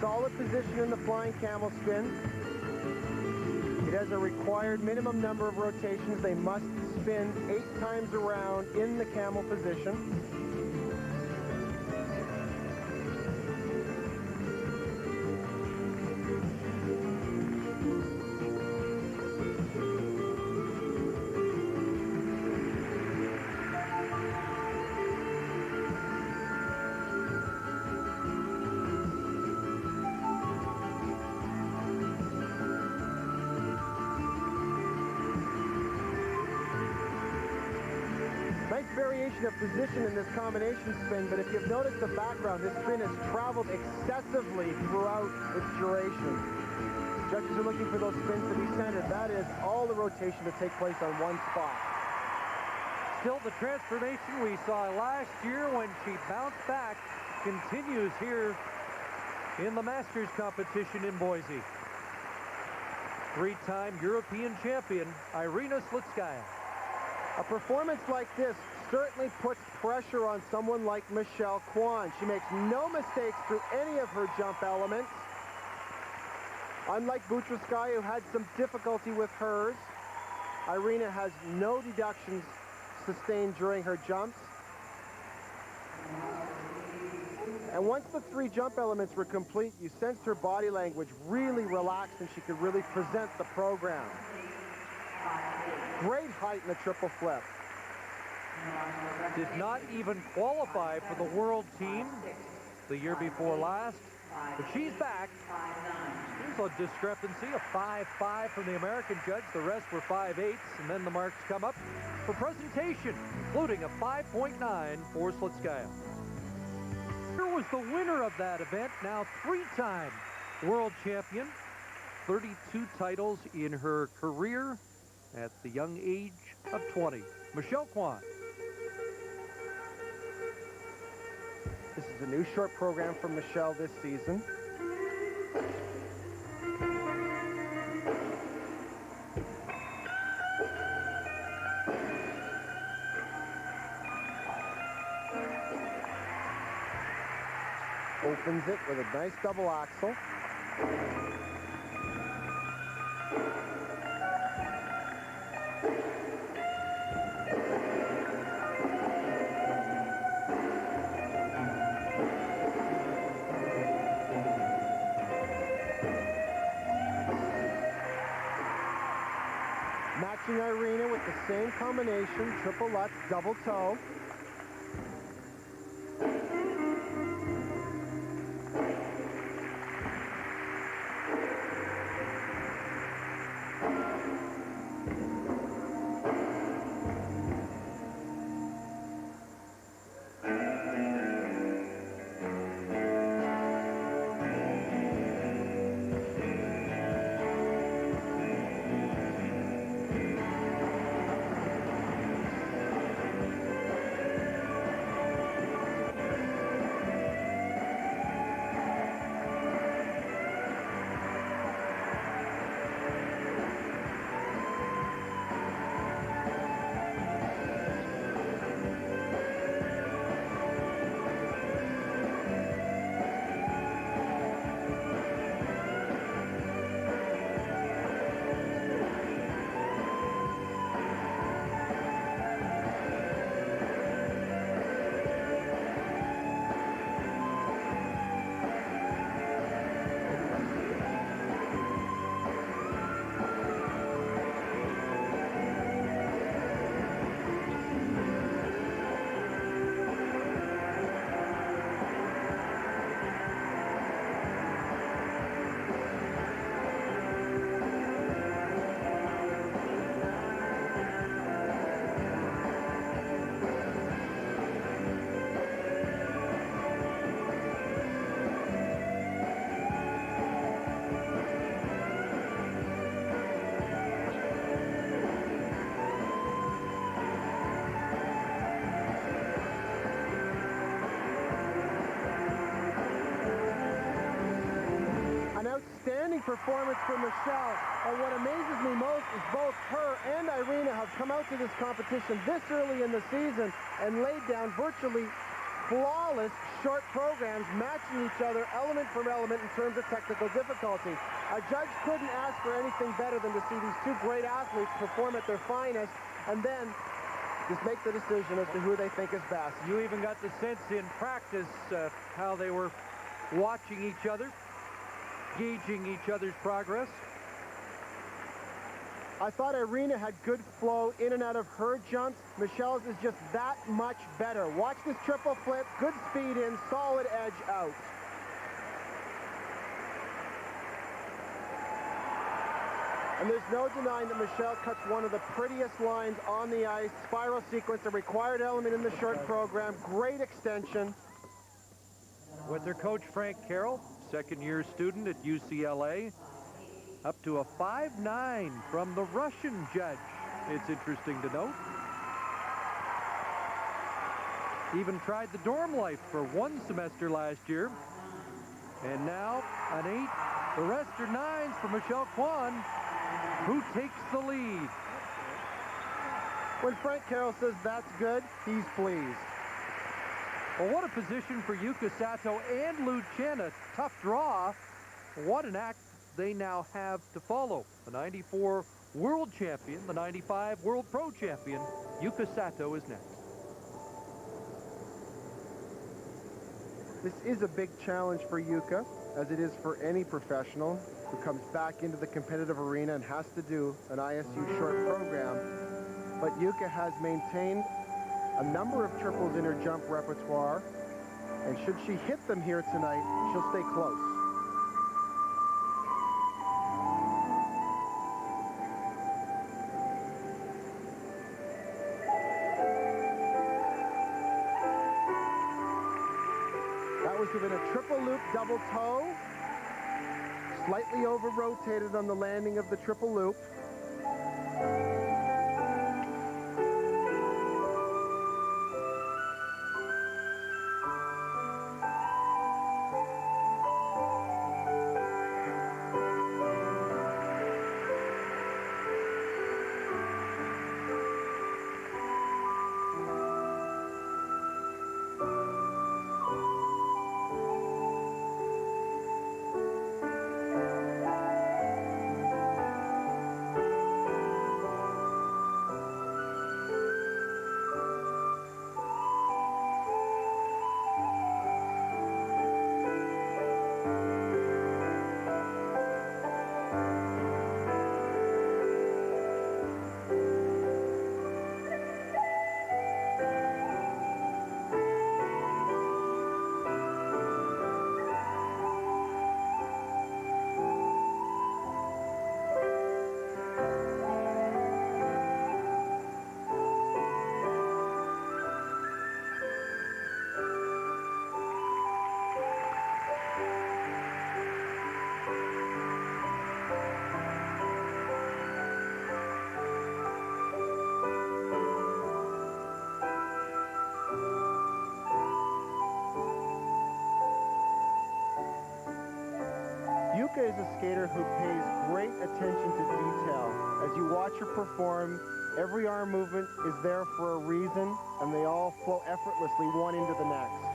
[SPEAKER 4] Solid position in the flying camel spin. It has a required minimum number of rotations. They must spin 8 times around in the camel position. Variation of position in this combination spin, but if you've noticed the background, this spin has traveled excessively throughout its duration. Judges are looking for those spins to be centered. That is all the rotation to take place on one spot.
[SPEAKER 2] Still, the transformation we saw last year when she bounced back continues here in the Masters competition in Boise. 3-time European champion, Irina Slutskaya.
[SPEAKER 4] A performance like this certainly puts pressure on someone like Michelle Kwan. She makes no mistakes through any of her jump elements. Unlike Butrskaya, who had some difficulty with hers, Irina has no deductions sustained during her jumps. And once the 3 jump elements were complete, you sensed her body language really relaxed and she could really present the program. Great height in the triple flip.
[SPEAKER 2] Did not even qualify for the world team the year before last, but she's back. Here's a discrepancy, a 5.5 from the American judge. The rest were 5.8s, and then the marks come up for presentation, including a 5.9 for Slutskaya. Here was the winner of that event, now 3-time world champion, 32 titles in her career at the young age of 20. Michelle Kwan.
[SPEAKER 4] This is a new short program for Michelle this season. Opens it with a nice double axel. Matching Irina with the same combination, triple Lutz, double toe. Performance for Michelle, and what amazes me most is both her and Irina have come out to this competition this early in the season and laid down virtually flawless short programs, matching each other element for element in terms of technical difficulty. A judge couldn't ask for anything better than to see these two great athletes perform at their finest and then just make the decision as to who they think is best.
[SPEAKER 2] You even got the sense in practice how they were watching each other, gauging each other's progress.
[SPEAKER 4] I thought Irina had good flow in and out of her jumps. Michelle's is just that much better. Watch this triple flip, good speed in, solid edge out. And there's no denying that Michelle cuts one of the prettiest lines on the ice. Spiral sequence, a required element in the short program. Great extension.
[SPEAKER 2] With their coach, Frank Carroll, second-year student at UCLA, up to a 5.9 from the Russian judge. It's interesting to note. Even tried the dorm life for one semester last year. And now an 8. The rest are 9s for Michelle Kwan, who takes the lead.
[SPEAKER 4] When Frank Carroll says that's good, he's pleased.
[SPEAKER 2] Well, what a position for Yuka Sato and Lu Chen. A tough draw. What an act they now have to follow. The 94 world champion, the 95 world pro champion, Yuka Sato is next.
[SPEAKER 4] This is a big challenge for Yuka, as it is for any professional who comes back into the competitive arena and has to do an ISU short program. But Yuka has maintained a number of triples in her jump repertoire, and should she hit them here tonight, she'll stay close. That was given a triple loop double toe, slightly over-rotated on the landing of the triple loop. Yuka is a skater who pays great attention to detail. As you watch her perform, every arm movement is there for a reason, and they all flow effortlessly one into the next.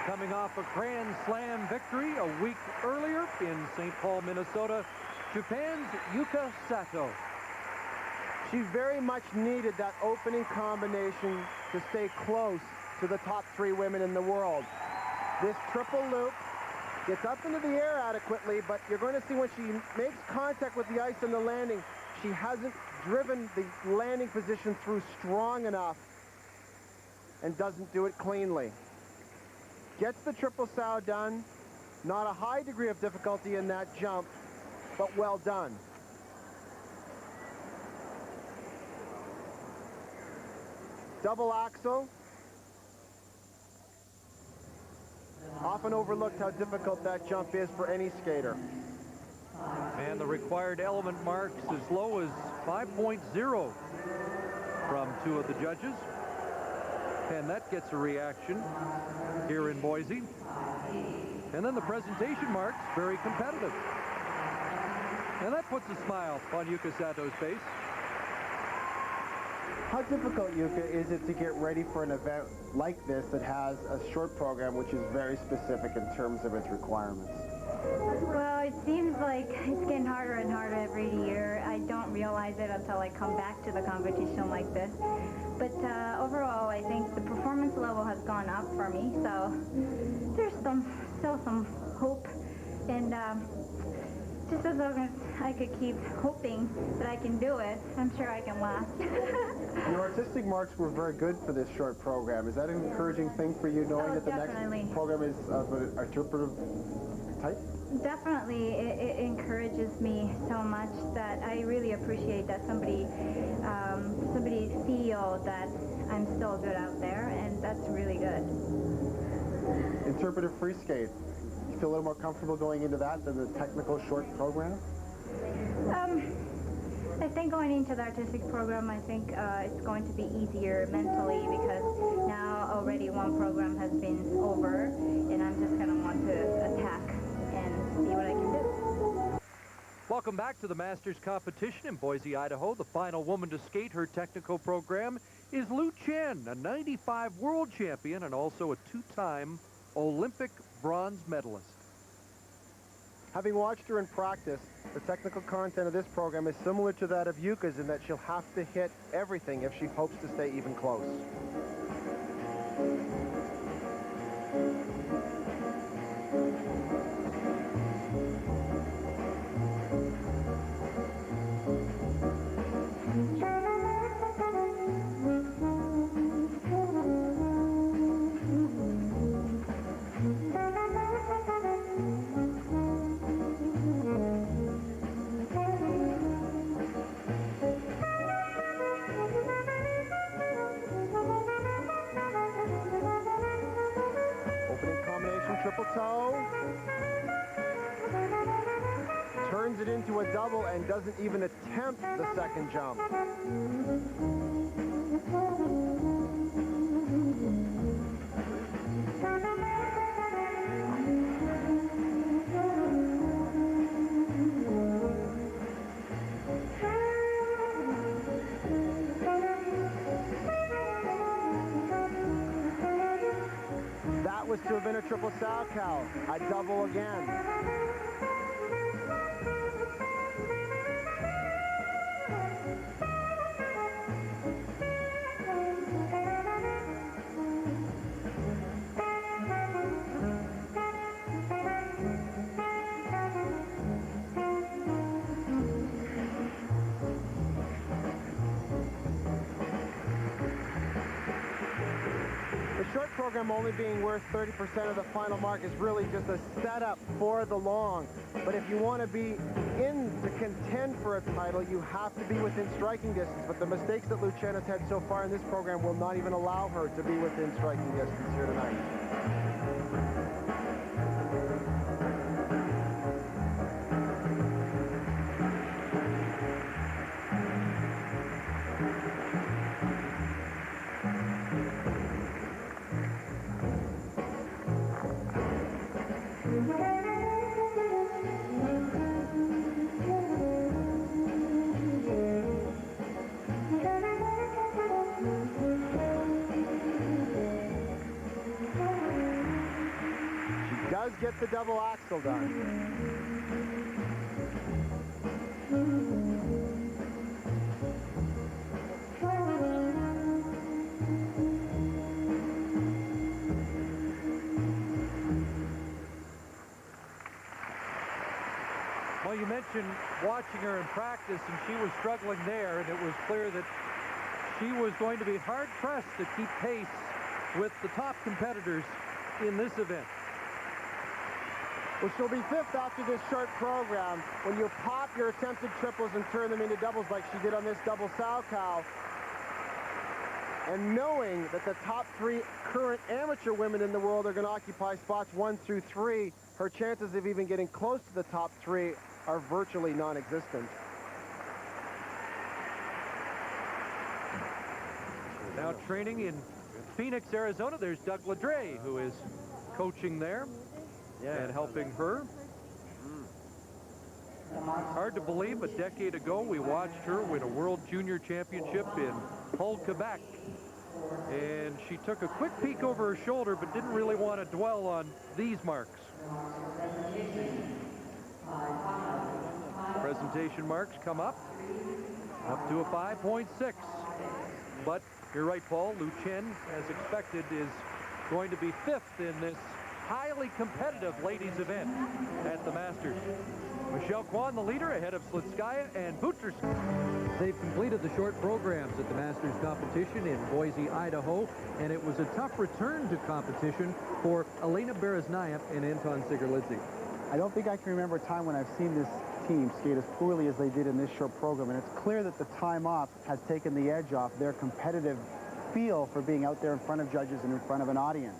[SPEAKER 2] Coming off a Grand Slam victory a week earlier in St. Paul, Minnesota, Japan's Yuka Sato.
[SPEAKER 4] She very much needed that opening combination to stay close to the top 3 women in the world. This triple loop gets up into the air adequately, but you're going to see when she makes contact with the ice on the landing, she hasn't driven the landing position through strong enough and doesn't do it cleanly. Gets the triple sow done. Not a high degree of difficulty in that jump, but well done. Double axel. Often overlooked how difficult that jump is for any skater.
[SPEAKER 2] And the required element marks as low as 5.0 from 2 of the judges. And that gets a reaction here in Boise. And then the presentation marks, very competitive. And that puts a smile on Yuka Sato's face.
[SPEAKER 3] How difficult, Yuka, is it to get ready for an event like this that has a short program which is very specific in terms of its requirements?
[SPEAKER 8] Well, it seems like it's getting harder and harder every year. I don't realize it until I come back to the competition like this. But overall, I think the performance level has gone up for me, so there's still some hope. And just as long as I could keep hoping that I can do it, I'm sure I can last.
[SPEAKER 4] Your artistic marks were very good for this short program. Is that an encouraging thing for you, knowing that the
[SPEAKER 8] definitely.
[SPEAKER 4] next program is of an interpretive type?
[SPEAKER 8] Definitely, it encourages me so much that I really appreciate that somebody feel that I'm still good out there, and that's really good.
[SPEAKER 4] Interpretive free skate. You feel a little more comfortable going into that than the technical short program?
[SPEAKER 8] I think going into the artistic program, I think it's going to be easier mentally because now already one program has been over, and I'm just going to want to attack and see what I can do.
[SPEAKER 2] Welcome back to the Masters competition in Boise, Idaho. The final woman to skate her technical program is Lu Chen, a 95 world champion and also a two-time Olympic bronze medalist.
[SPEAKER 4] Having watched her in practice, the technical content of this program is similar to that of Yuka's in that she'll have to hit everything if she hopes to stay even close. Triple toe, turns it into a double and doesn't even attempt the second jump. Was to have been a triple Salchow, a double again. Program only being worth 30% of the final mark is really just a setup for the long. But if you want to be in to contend for a title, you have to be within striking distance. But the mistakes that Lu Chen has had so far in this program will not even allow her to be within striking distance here tonight. Get the double axel done.
[SPEAKER 2] Well, you mentioned watching her in practice, and she was struggling there, and it was clear that she was going to be hard-pressed to keep pace with the top competitors in this event.
[SPEAKER 4] Well, she'll be fifth after this short program. When you pop your attempted triples and turn them into doubles like she did on this double Salchow, and knowing that the top three current amateur women in the world are going to occupy spots 1 through 3, her chances of even getting close to the top 3 are virtually non-existent.
[SPEAKER 2] Now training in Phoenix, Arizona, there's Doug Ladre, who is coaching there. And helping her. Hard to believe, a decade ago we watched her win a World Junior Championship in Hull, Quebec. And she took a quick peek over her shoulder, but didn't really want to dwell on these marks. Presentation marks come up to a 5.6. But you're right, Paul, Lu Chen, as expected, is going to be fifth in this highly competitive ladies event at the Masters. Michelle Kwan, the leader, ahead of Slutskaya and Butrskaya. They've completed the short programs at the Masters competition in Boise, Idaho, and it was a tough return to competition for Elena Bereznaya and Anton Sigurlidze.
[SPEAKER 3] I don't think I can remember a time when I've seen this team skate as poorly as they did in this short program, and it's clear that the time off has taken the edge off their competitive feel for being out there in front of judges and in front of an audience.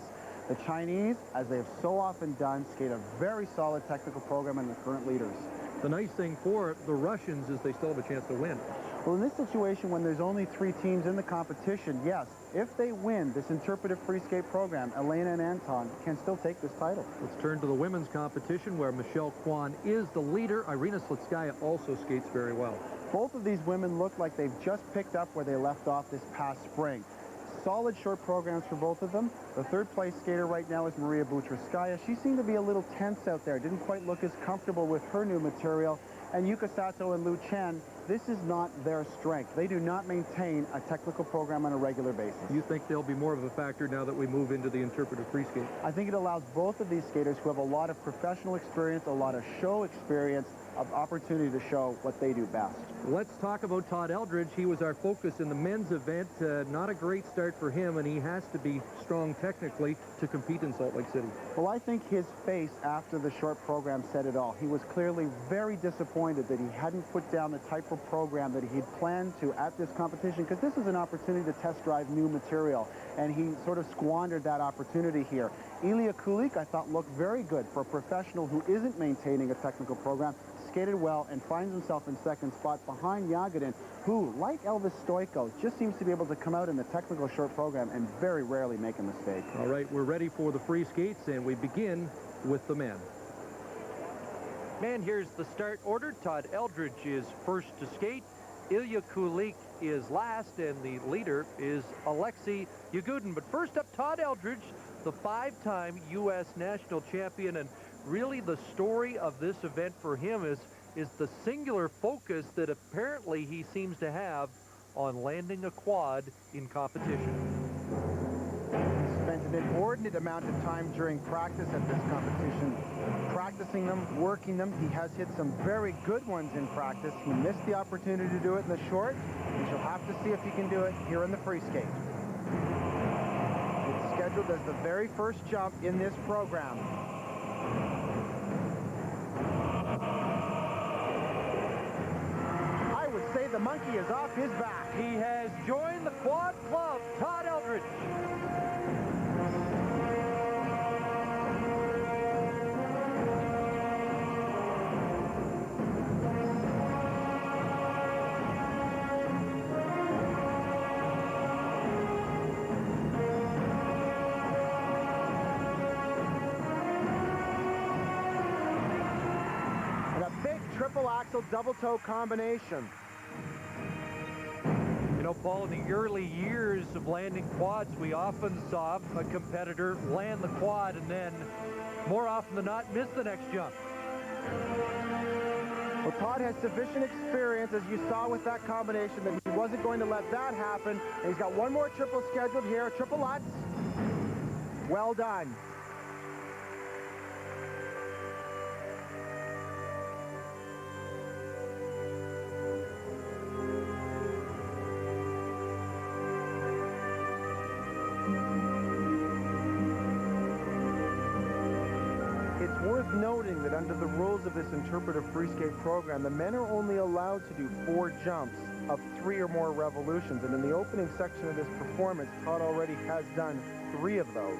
[SPEAKER 3] The Chinese, as they have so often done, skate a very solid technical program and the current leaders.
[SPEAKER 2] The nice thing for the Russians is they still have a chance to win.
[SPEAKER 3] Well, in this situation, when there's only 3 teams in the competition, yes, if they win this interpretive free skate program, Elena and Anton can still take this title.
[SPEAKER 2] Let's turn to the women's competition where Michelle Kwan is the leader. Irina Slutskaya also skates very well.
[SPEAKER 3] Both of these women look like they've just picked up where they left off this past spring. Solid short programs for both of them. The third-place skater right now is Maria Butrskaya. She seemed to be a little tense out there, didn't quite look as comfortable with her new material. And Yuka Sato and Lu Chen, this is not their strength. They do not maintain a technical program on a regular basis.
[SPEAKER 2] You think they'll be more of a factor now that we move into the interpretive free skate?
[SPEAKER 3] I think it allows both of these skaters who have a lot of professional experience, a lot of show experience, of opportunity to show what they do best.
[SPEAKER 2] Let's talk about Todd Eldridge. He was our focus in the men's event. Not a great start for him, and he has to be strong technically to compete in Salt Lake City.
[SPEAKER 3] Well, I think his face after the short program said it all. He was clearly very disappointed that he hadn't put down the type of program that he had planned to at this competition, because this is an opportunity to test drive new material, and he sort of squandered that opportunity here. Ilya Kulik, I thought, looked very good for a professional who isn't maintaining a technical program. Skated well and finds himself in second spot behind Yagodin, who, like Elvis Stoico, just seems to be able to come out in the technical short program and very rarely make a mistake.
[SPEAKER 2] All right, we're ready for the free skates, and we begin with the men. Man, here's the start order. Todd Eldridge is first to skate. Ilya Kulik is last, and the leader is Alexei Yagudin. But first up, Todd Eldridge, the 5-time U.S. national champion, and really the story of this event for him is the singular focus that apparently he seems to have on landing a quad in competition.
[SPEAKER 4] He spent an inordinate amount of time during practice at this competition, practicing them, working them. He has hit some very good ones in practice. He missed the opportunity to do it in the short. We shall have to see if he can do it here in the free skate. It's scheduled as the very first jump in this program. I would say the monkey is off his back.
[SPEAKER 2] He has joined the quad club, Todd Eldridge.
[SPEAKER 4] Triple axle double toe combination.
[SPEAKER 2] You know, Paul, in the early years of landing quads, we often saw a competitor land the quad and then, more often than not, miss the next jump.
[SPEAKER 4] Well, Todd has sufficient experience, as you saw with that combination, that he wasn't going to let that happen. And he's got one more triple scheduled here, triple Lutz. Well done. Worth noting that under the rules of this interpretive free skate program, the men are only allowed to do 4 jumps of 3 or more revolutions. And in the opening section of this performance, Todd already has done 3 of those.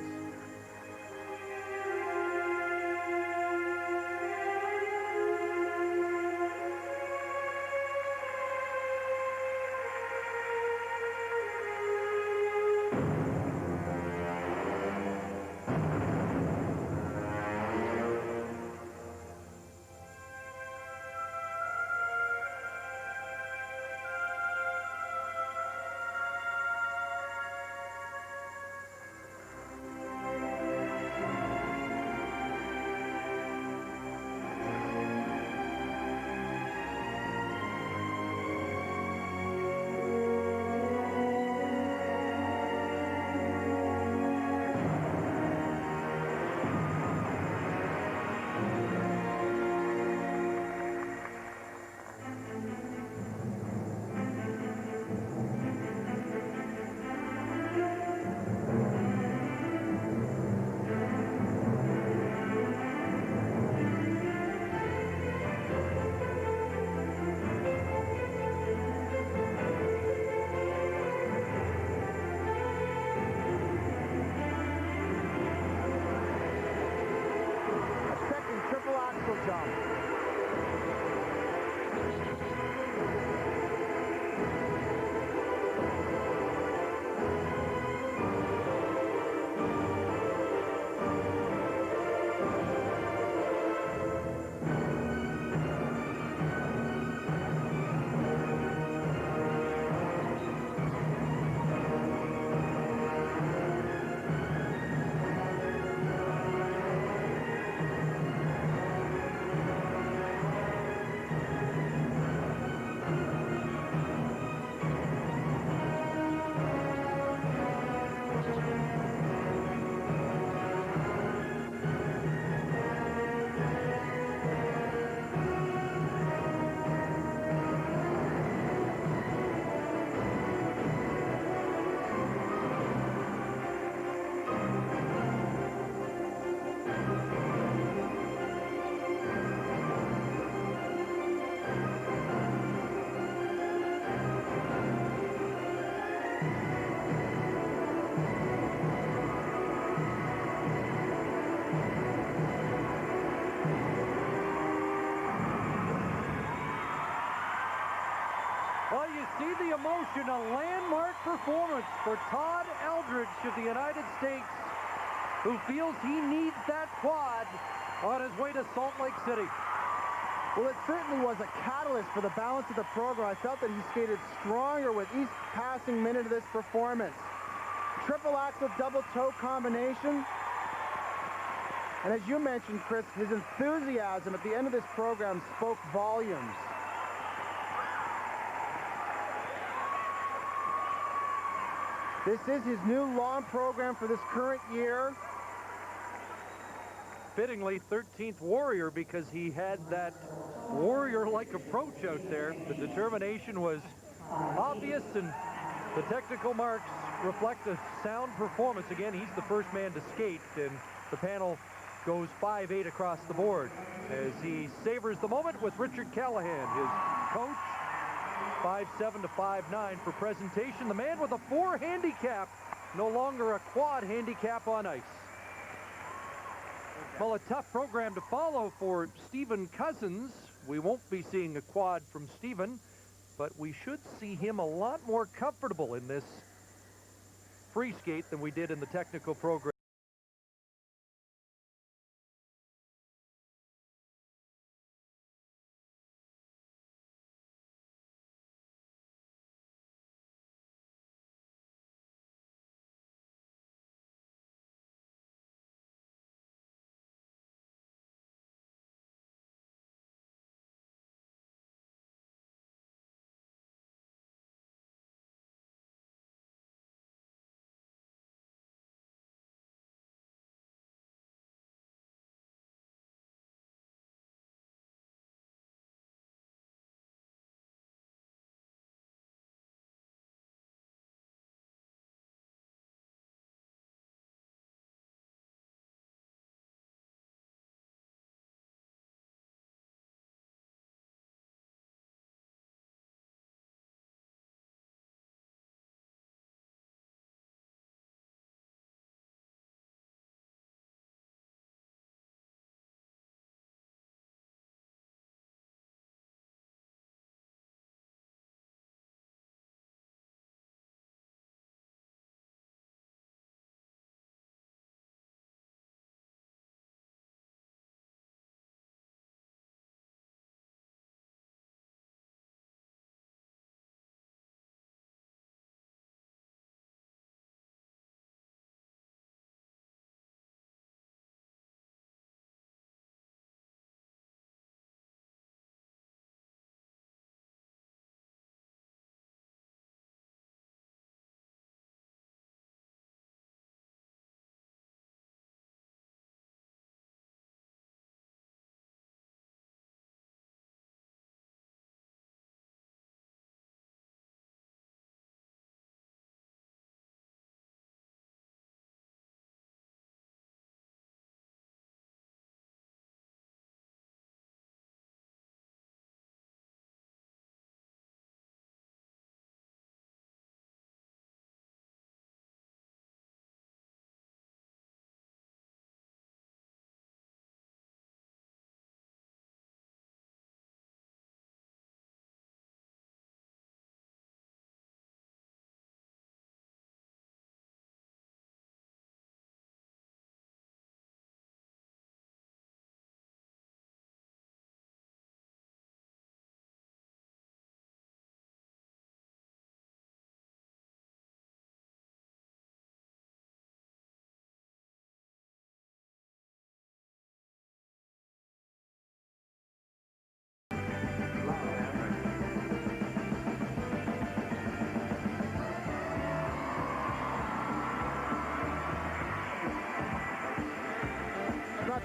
[SPEAKER 2] motion, a landmark performance for Todd Eldredge of the United States, who feels he needs that quad on his way to Salt Lake City.
[SPEAKER 4] Well, it certainly was a catalyst for the balance of the program. I felt that he skated stronger with each passing minute of this performance. Triple axel double toe combination. And as you mentioned, Chris, his enthusiasm at the end of this program spoke volumes. This is his new long program for this current year.
[SPEAKER 2] Fittingly 13th Warrior, because he had that warrior-like approach out there. The determination was obvious, and the technical marks reflect a sound performance. Again, he's the first man to skate, and the panel goes 5-8 across the board as he savors the moment with Richard Callahan, his coach. 5-7 to 5-9 for presentation. The man with a 4 handicap, no longer a quad handicap on ice. Well, a tough program to follow for Stephen Cousins. We won't be seeing a quad from Stephen, but we should see him a lot more comfortable in this free skate than we did in the technical program.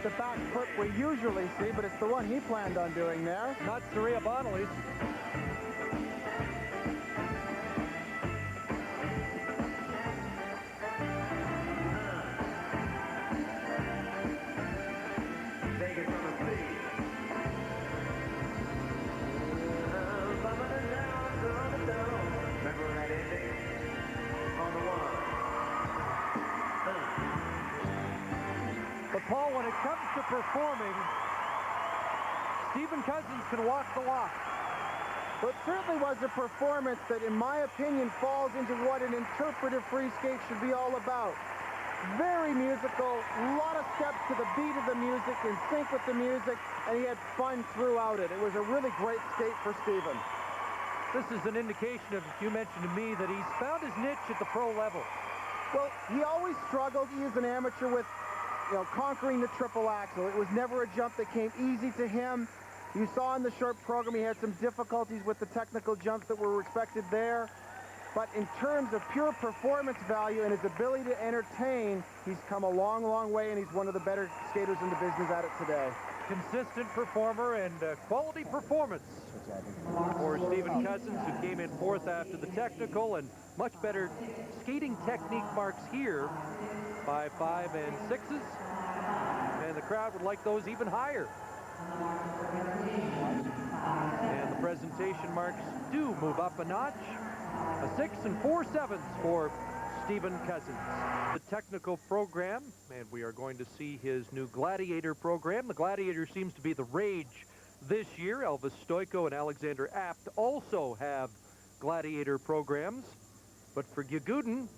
[SPEAKER 4] The back foot we usually see, but it's the one he planned on doing there.
[SPEAKER 2] Not Saria Bonalese. Paul, when it comes to performing, Stephen Cousins can walk the walk.
[SPEAKER 4] Well, it certainly was a performance that, in my opinion, falls into what an interpretive free skate should be all about. Very musical, a lot of steps to the beat of the music, in sync with the music, and he had fun throughout it. It was a really great skate for Stephen.
[SPEAKER 2] This is an indication of, you mentioned to me, that he's found his niche at the pro level.
[SPEAKER 4] Well, he always struggled. He is an amateur with, conquering the triple axel. It was never a jump that came easy to him. You saw in the short program he had some difficulties with the technical jumps that were expected there. But in terms of pure performance value and his ability to entertain, he's come a long, long way, and he's one of the better skaters in the business at it today.
[SPEAKER 2] Consistent performer and quality performance for Stephen Cousins, who came in fourth after the technical, and much better skating technique marks here by 5 and 6s, and the crowd would like those even higher. And the presentation marks do move up a notch. A 6 4/7 for Stephen Cousins. The technical program, and we are going to see his new Gladiator program. The Gladiator seems to be the rage this year. Elvis Stoiko and Alexander Apt also have Gladiator programs. But for Yagudin,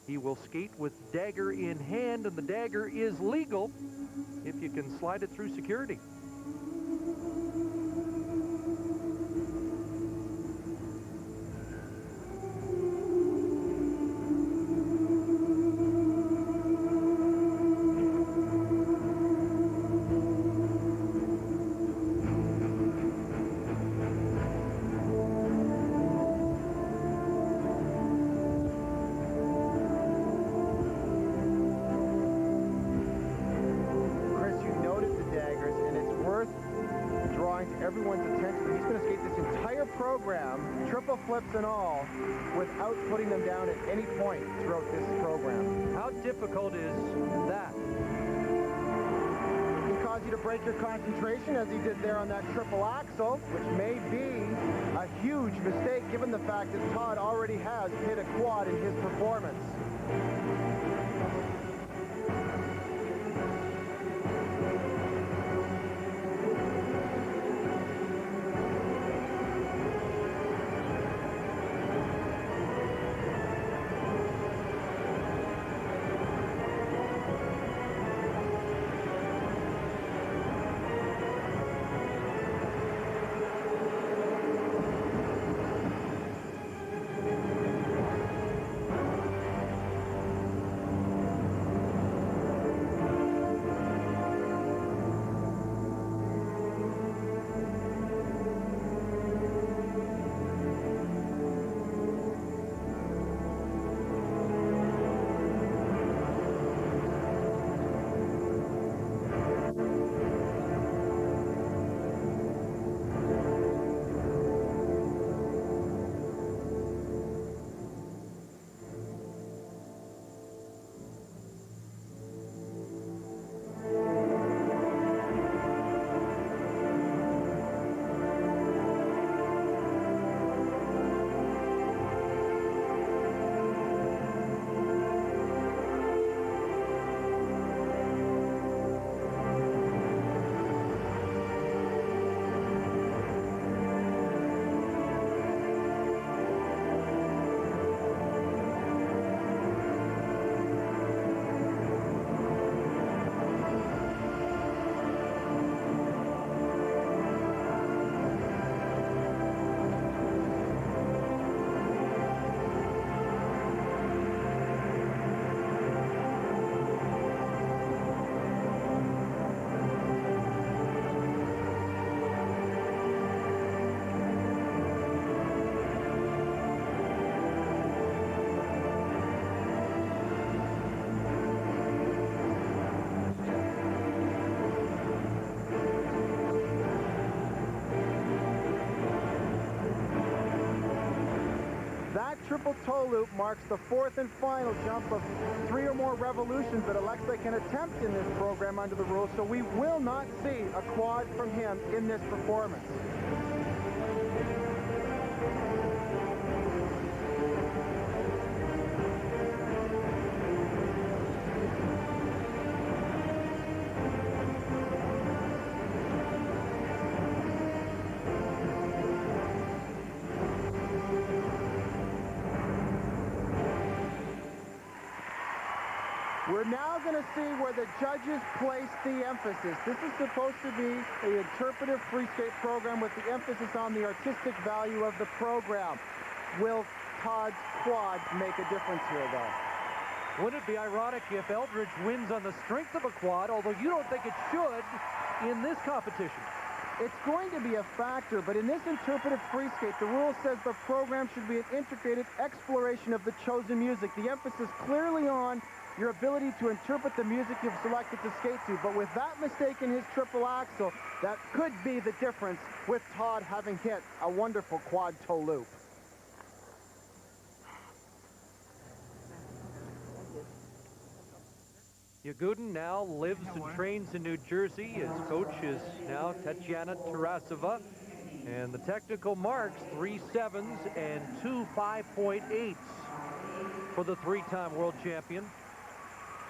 [SPEAKER 2] he will skate with dagger in hand, and the dagger is legal if you can slide it through security.
[SPEAKER 4] Flips and all, without putting them down at any point throughout this program.
[SPEAKER 2] How difficult is that?
[SPEAKER 4] It can cause you to break your concentration, as he did there on that triple axel, which may be a huge mistake given the fact that Todd already has hit a quad in his performance. Triple toe loop marks the fourth and final jump of 3 or more revolutions that Alexei can attempt in this program under the rules, so we will not see a quad from him in this performance. We're now going to see where the judges place the emphasis. This is supposed to be an interpretive free skate program with the emphasis on the artistic value of the program. Will Todd's quad make a difference here, though?
[SPEAKER 2] Wouldn't it be ironic if Eldridge wins on the strength of a quad, although you don't think it should in this competition?
[SPEAKER 4] It's going to be a factor, but in this interpretive free skate, the rule says the program should be an integrated exploration of the chosen music. The emphasis clearly on your ability to interpret the music you've selected to skate to. But with that mistake in his triple axel, that could be the difference with Todd having hit a wonderful quad toe loop.
[SPEAKER 2] Yagudin now lives and trains in New Jersey. His coach is now Tatiana Tarasova. And the technical marks, 3 7s and 2 5.8s for the three-time world champion.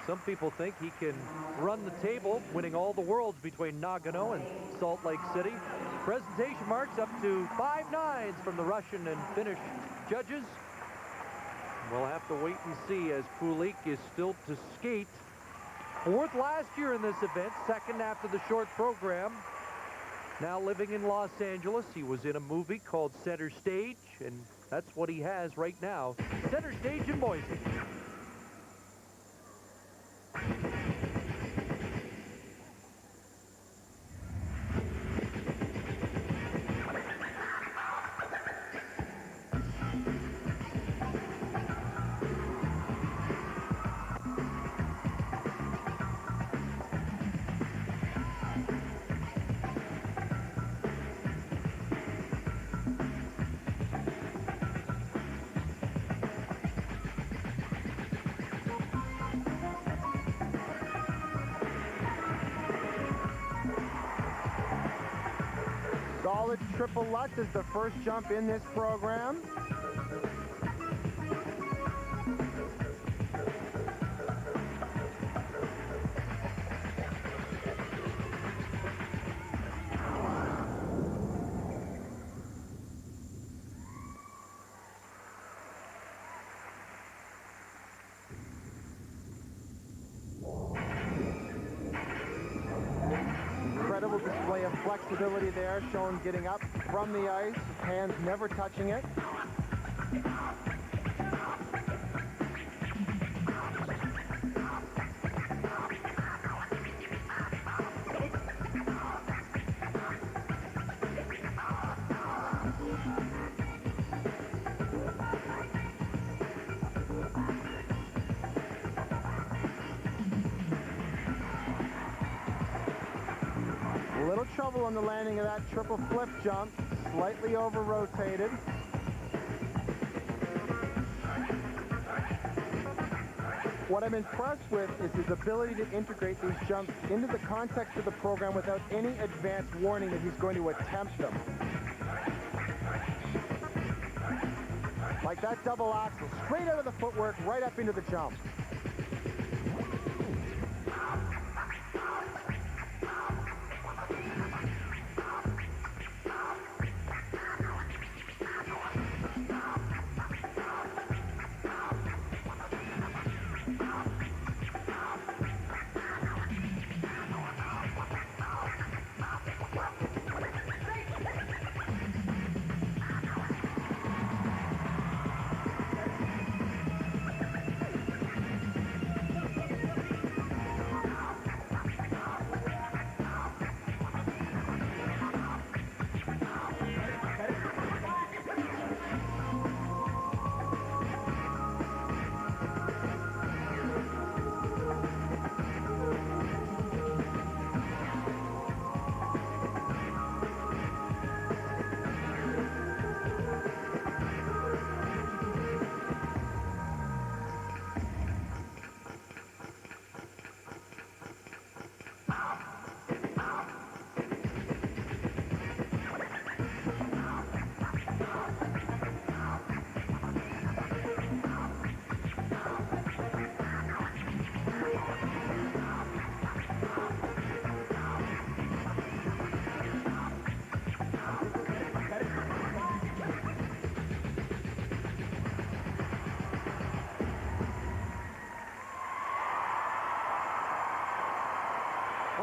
[SPEAKER 2] Some people think he can run the table, winning all the worlds between Nagano and Salt Lake City. Presentation marks up to 5 9s from the Russian and Finnish judges. We'll have to wait and see as Kulik is still to skate. 4th last year in this event, 2nd after the short program. Now living in Los Angeles. He was in a movie called Center Stage, and that's what he has right now. Center Stage in Boise.
[SPEAKER 4] Solid triple Lutz is the first jump in this program. Incredible display of flexibility there, shown getting up from the ice, hands never touching it. A little trouble on the landing of that triple flip jump, slightly over-rotated. What I'm impressed with is his ability to integrate these jumps into the context of the program without any advance warning that he's going to attempt them. Like that double axel, straight out of the footwork, right up into the jump.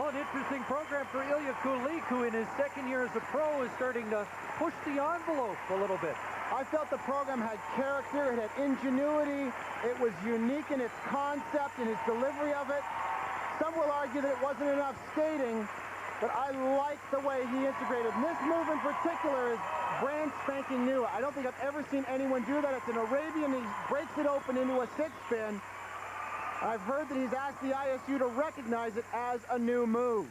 [SPEAKER 2] Well, an interesting program for Ilya Kulik, who in his second year as a pro is starting to push the envelope a little bit.
[SPEAKER 4] I felt the program had character, it had ingenuity, it was unique in its concept and its delivery of it. Some will argue that it wasn't enough skating, but I like the way he integrated. And this move in particular is brand spanking new. I don't think I've ever seen anyone do that. It's an Arabian, he breaks it open into a six spin. I've heard that he's asked the ISU to recognize it as a new move.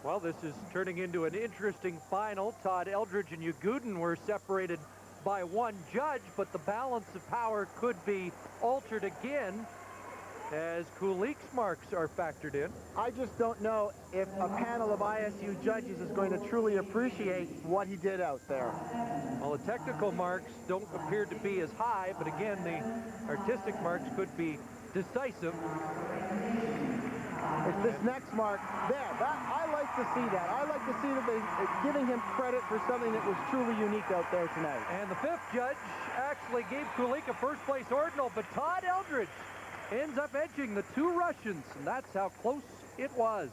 [SPEAKER 2] Well, this is turning into an interesting final. Todd Eldridge and Yegudin were separated by one judge, but the balance of power could be altered again as Kulik's marks are factored in.
[SPEAKER 4] I just don't know if a panel of ISU judges is going to truly appreciate what he did out there.
[SPEAKER 2] Well, the technical marks don't appear to be as high, but again, the artistic marks could be decisive.
[SPEAKER 4] It's this next mark there. I like to see that. I like to see that they're giving him credit for something that was truly unique out there tonight.
[SPEAKER 2] And the fifth judge actually gave Kulik a first-place ordinal, but Todd Eldridge ends up edging the two Russians, and that's how close it was.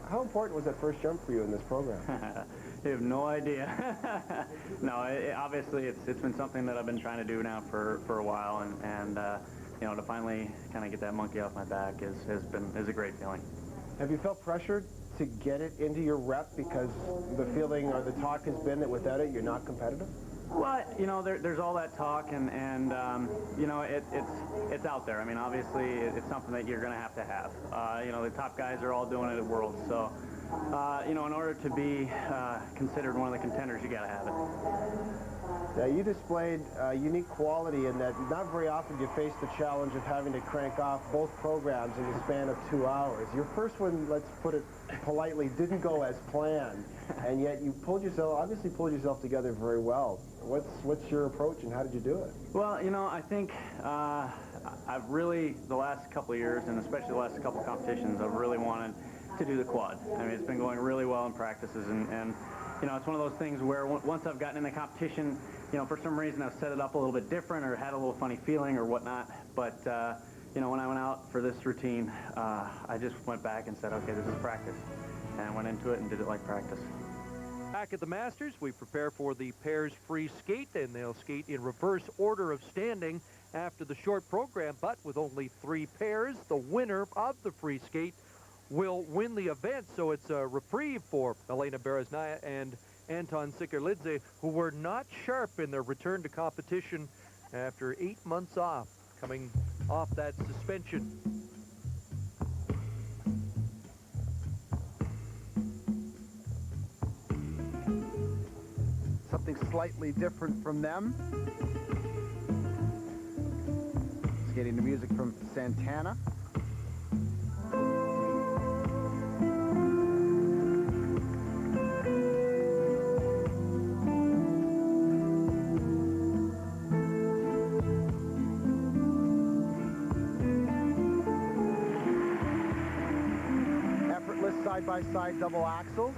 [SPEAKER 4] How important was that first jump for you in this program?
[SPEAKER 9] I have no idea. No, obviously it's been something that I've been trying to do now for a while, and you know, to finally kind of get that monkey off my back is a great feeling.
[SPEAKER 4] Have you felt pressured to get it into your rep because the feeling or the talk has been that without it you're not competitive?
[SPEAKER 9] Well, you know, there's all that talk, and you know, it's out there. I mean, obviously, it's something that you're going to have. You know, the top guys are all doing it at Worlds, so you know, in order to be considered one of the contenders, you got to have it.
[SPEAKER 4] You displayed unique quality in that not very often do you face the challenge of having to crank off both programs in the span of 2 hours. Your first one, let's put it politely, didn't go as planned, and yet you obviously pulled yourself together very well. What's your approach, and how did you do it?
[SPEAKER 9] Well, you know, I think I've really, the last couple of years, and especially the last couple of competitions, I've really wanted to do the quad. I mean, it's been going really well in practices, and you know, it's one of those things where once I've gotten in the competition, you know, for some reason I've set it up a little bit different or had a little funny feeling or whatnot, but you know, when I went out for this routine, I just went back and said, okay, this is practice, and went into it and did it like practice.
[SPEAKER 2] Back at the Masters, we prepare for the pairs free skate, and they'll skate in reverse order of standing after the short program, but with only 3 pairs, the winner of the free skate will win the event, so it's a reprieve for Elena Bereznaya and Anton Sikerlidze, who were not sharp in their return to competition after 8 months off, coming off that suspension.
[SPEAKER 4] Something slightly different from them. Skating to music from Santana. Effortless side-by-side double axles.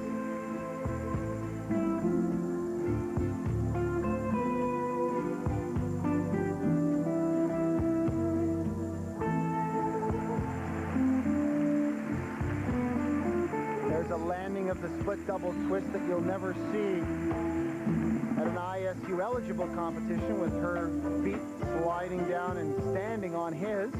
[SPEAKER 4] Landing of the split double twist that you'll never see at an ISU eligible competition, with her feet sliding down and standing on his.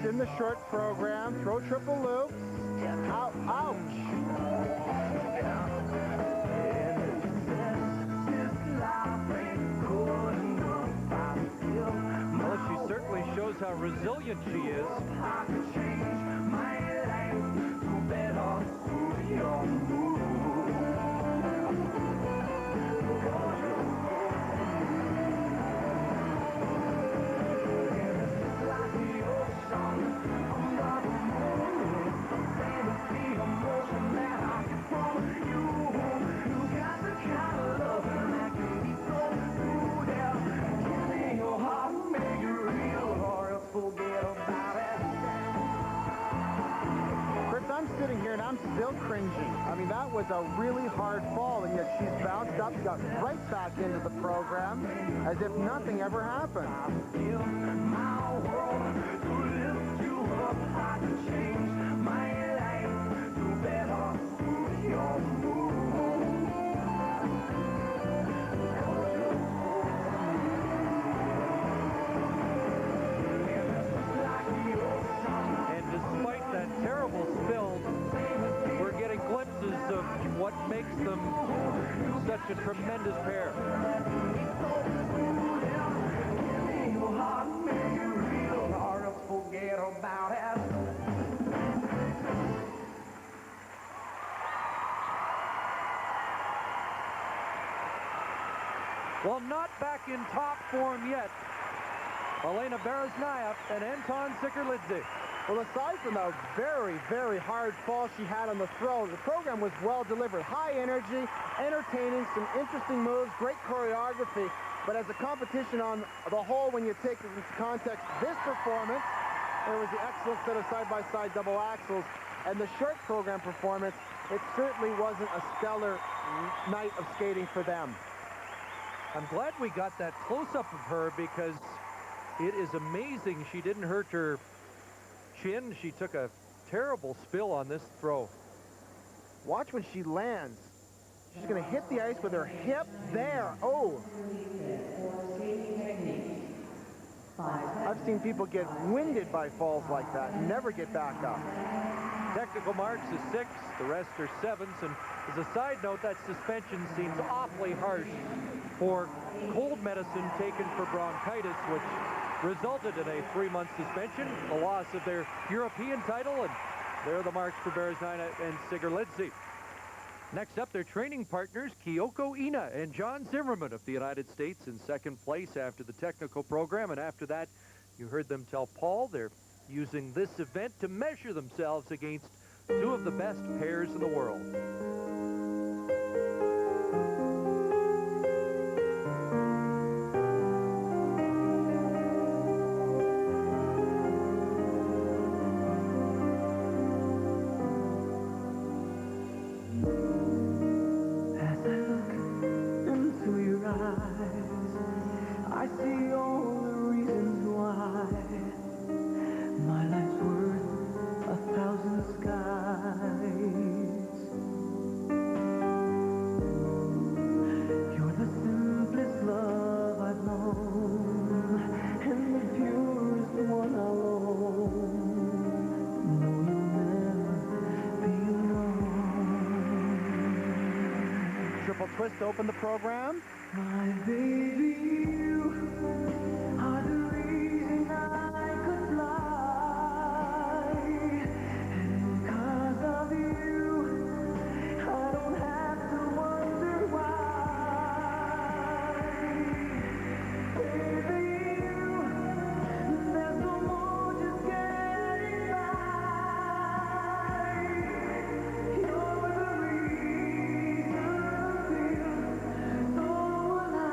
[SPEAKER 4] in the short program. Throw triple loops. Ouch.
[SPEAKER 2] Well, she certainly shows how resilient she is.
[SPEAKER 4] I'm sitting here and I'm still cringing. I mean, that was a really hard fall, and yet she's bounced up, got right back into the program as if nothing ever happened.
[SPEAKER 2] And despite that terrible spill, we're getting glimpses of what makes them such a tremendous pair. Well, not back in top form yet, Elena Berezhnaya and Anton Sikerlidze.
[SPEAKER 4] Well, aside from the very, very hard fall she had on the throw, the program was well delivered. High energy, entertaining, some interesting moves, great choreography. But as a competition on the whole, when you take into context this performance, there was the excellent set of side-by-side double axels, and the short program performance, it certainly wasn't a stellar night of skating for them.
[SPEAKER 2] I'm glad we got that close-up of her because it is amazing she didn't hurt her chin. She took a terrible spill on this throw.
[SPEAKER 4] Watch when she lands. She's going to hit the ice with her hip there. Oh. I've seen people get winded by falls like that and never get back up.
[SPEAKER 2] Technical marks is 6, the rest are 7s, and as a side note, that suspension seems awfully harsh for cold medicine taken for bronchitis, which resulted in a 3-month suspension, the loss of their European title, and there are the marks for Berezhnaya and Sikerlidze. Next up, their training partners, Kyoko Ina and John Zimmerman of the United States in second place after the technical program, and after that, you heard them tell Paul they're using this event to measure themselves against 2 of the best pairs in the world.
[SPEAKER 10] I see all the reasons why my life's worth 1,000 skies. You're the simplest love I've known, and the purest one I'll own. No, you'll never be alone.
[SPEAKER 4] Triple twist to open the program.
[SPEAKER 10] My baby, you are the reason I could fly, and because of you, I don't have to wonder why. Baby, you, there's no more just getting by. You're the reason I feel so alive.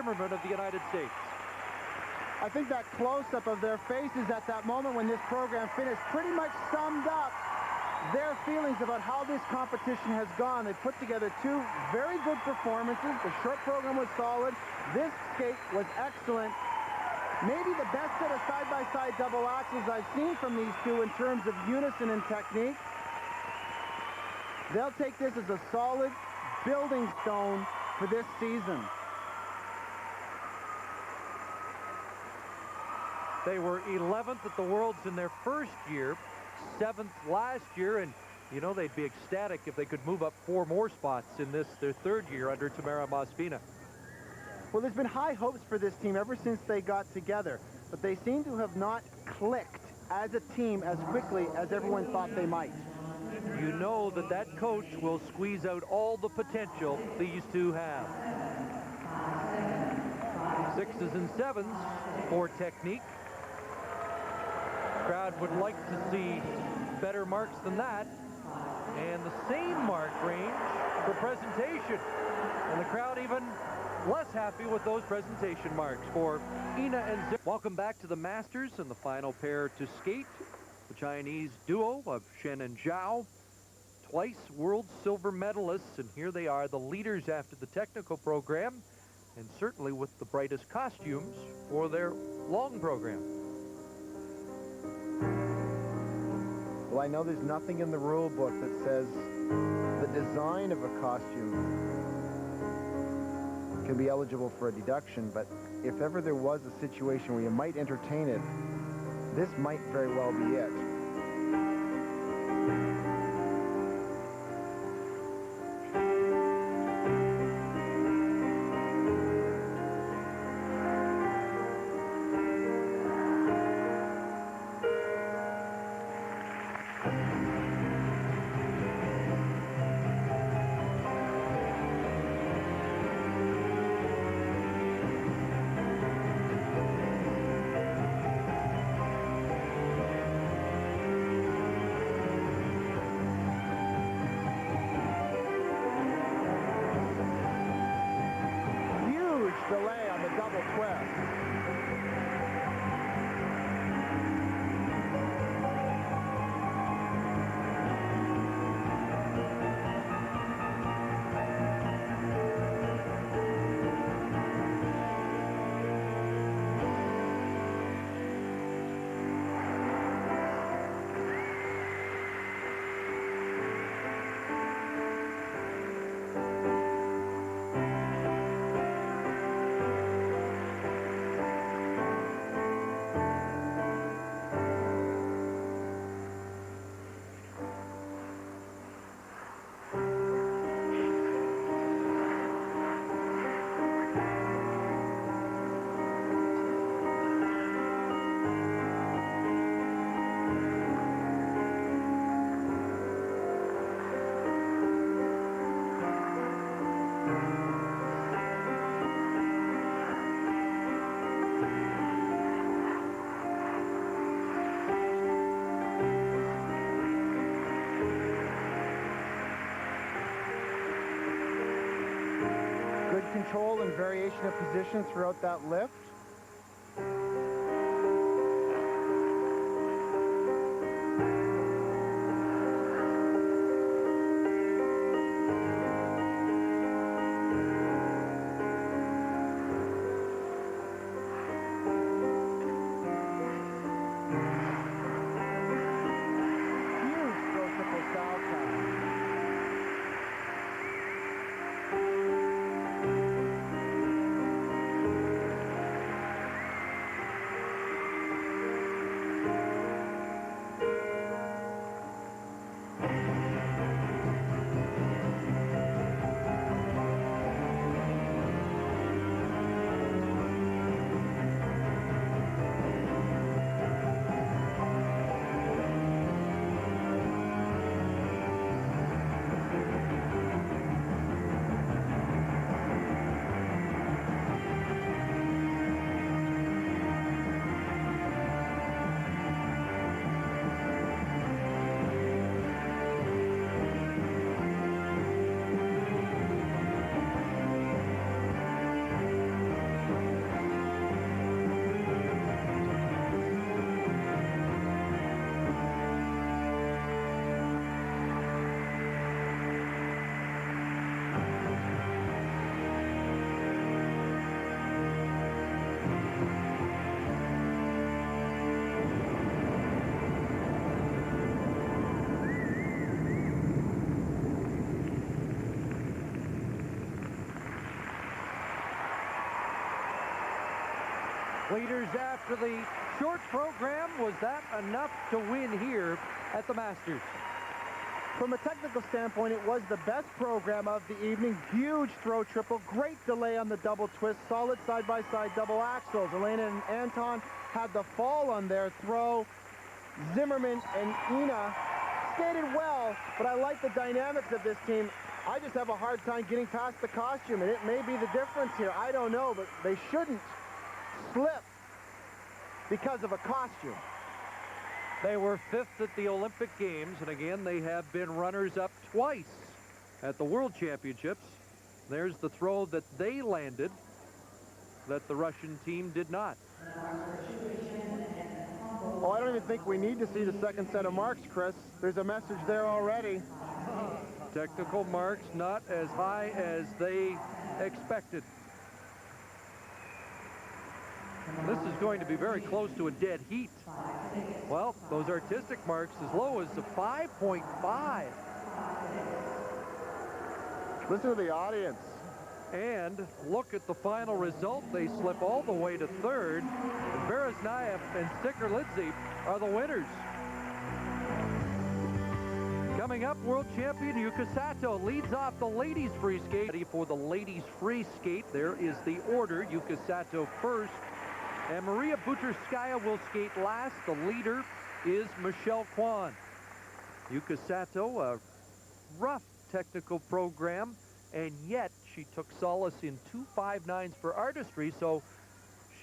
[SPEAKER 2] Zimmerman of the United States.
[SPEAKER 3] I think that close-up of their faces at that moment when this program finished pretty much summed up their feelings about how this competition has gone. They put together two very good performances. The short program was solid. This skate was excellent. Maybe the best set of side-by-side double axles I've seen from these two in terms of unison and technique. They'll take this as a solid building stone for this season.
[SPEAKER 2] They were 11th at the Worlds in their first year, 7th last year, and you know they'd be ecstatic if they could move up 4 more spots in this, their third year under Tamara Mospina.
[SPEAKER 3] Well, there's been high hopes for this team ever since they got together, but they seem to have not clicked as a team as quickly as everyone thought they might.
[SPEAKER 2] You know that that coach will squeeze out all the potential these two have. 6s and 7s for technique. Crowd would like to see better marks than that, and the same mark range for presentation, and the crowd even less happy with those presentation marks for Ina and Zim. Welcome back to the Masters, and the final pair to skate, the Chinese duo of Shen and Zhao, twice world silver medalists, and here they are, the leaders after the technical program, and certainly with the brightest costumes for their long program.
[SPEAKER 4] Well, I know there's nothing in the rule book that says the design of a costume can be eligible for a deduction, but if ever there was a situation where you might entertain it, this might very well be it. Delay on the double twist. Good control and variation of position throughout that lift.
[SPEAKER 2] Leaders after the short program. Was that enough to win here at the Masters?
[SPEAKER 4] From a technical standpoint, it was the best program of the evening. Huge throw triple, great delay on the double twist, solid side-by-side double axles. Elena and Anton had the fall on their throw. Zimmerman and Ina skated well, but I like the dynamics of this team. I just have a hard time getting past the costume, and it may be the difference here. I don't know, but they shouldn't slip because of a costume.
[SPEAKER 2] They were 5th at the Olympic Games, and again, they have been runners-up twice at the World Championships. There's the throw that they landed that the Russian team did not.
[SPEAKER 4] Oh, I don't even think we need to see the second set of marks, Chris. There's a message there already.
[SPEAKER 2] Technical marks not as high as they expected. This is going to be very close to a dead heat. Well, those artistic marks as low as a 5.5.
[SPEAKER 4] Listen to the audience.
[SPEAKER 2] And look at the final result. They slip all the way to 3rd. And Bereznayev and Sticker-Lidsey are the winners. Coming up, world champion Yuka Sato leads off the ladies free skate. Ready for the ladies free skate. There is the order. Yuka Sato first. And Maria Butrskaya will skate last. The leader is Michelle Kwan. Yuka Sato, a rough technical program, and yet she took solace in 2.59s for artistry, so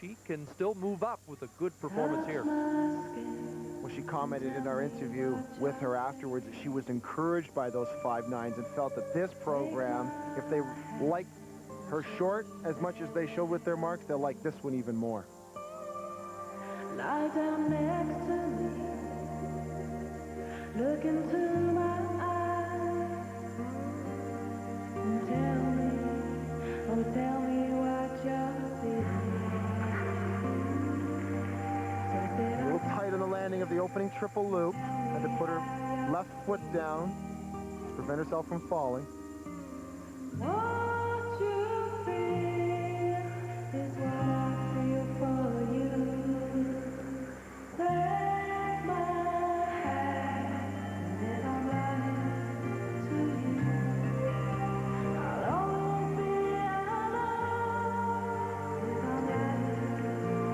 [SPEAKER 2] she can still move up with a good performance here.
[SPEAKER 4] Well, she commented in our interview with her afterwards that she was encouraged by those 5.9s and felt that this program, if they like her short as much as they showed with their marks, they'll like this one even more.
[SPEAKER 10] Lie down next to me, look into my eyes, and tell me what you're feeling.
[SPEAKER 4] A little tight on the landing of the opening triple loop. Had to put her left foot down to prevent herself from falling.
[SPEAKER 10] What you feel is what I feel for you. Take my hand, and if I'm running to you, I'll always be alone if I'm running to you.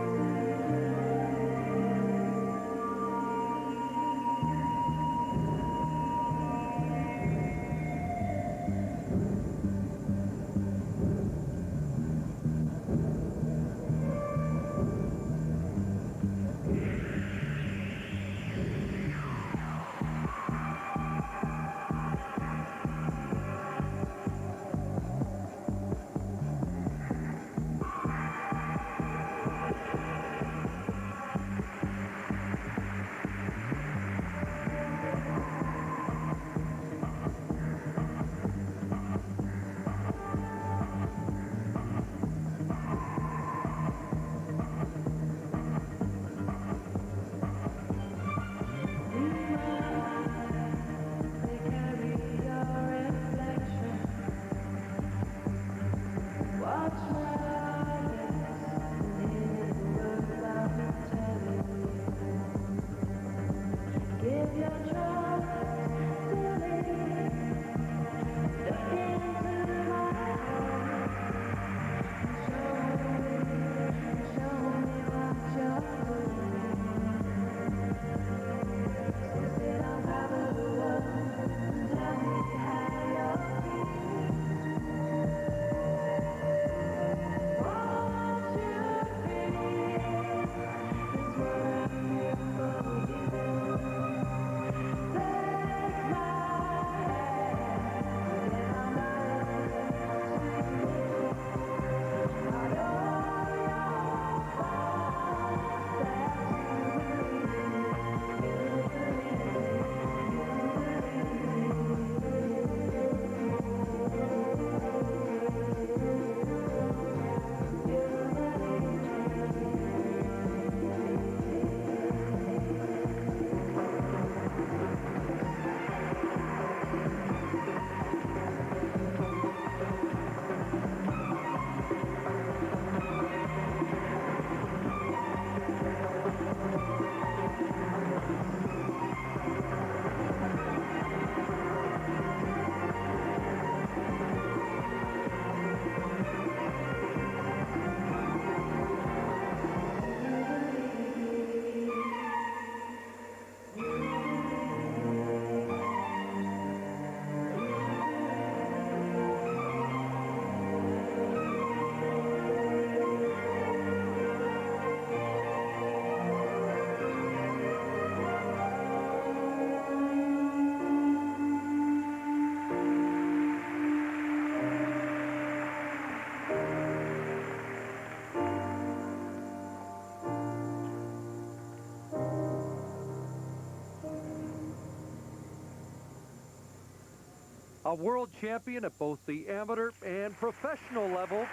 [SPEAKER 2] A world champion at both the amateur and professional level.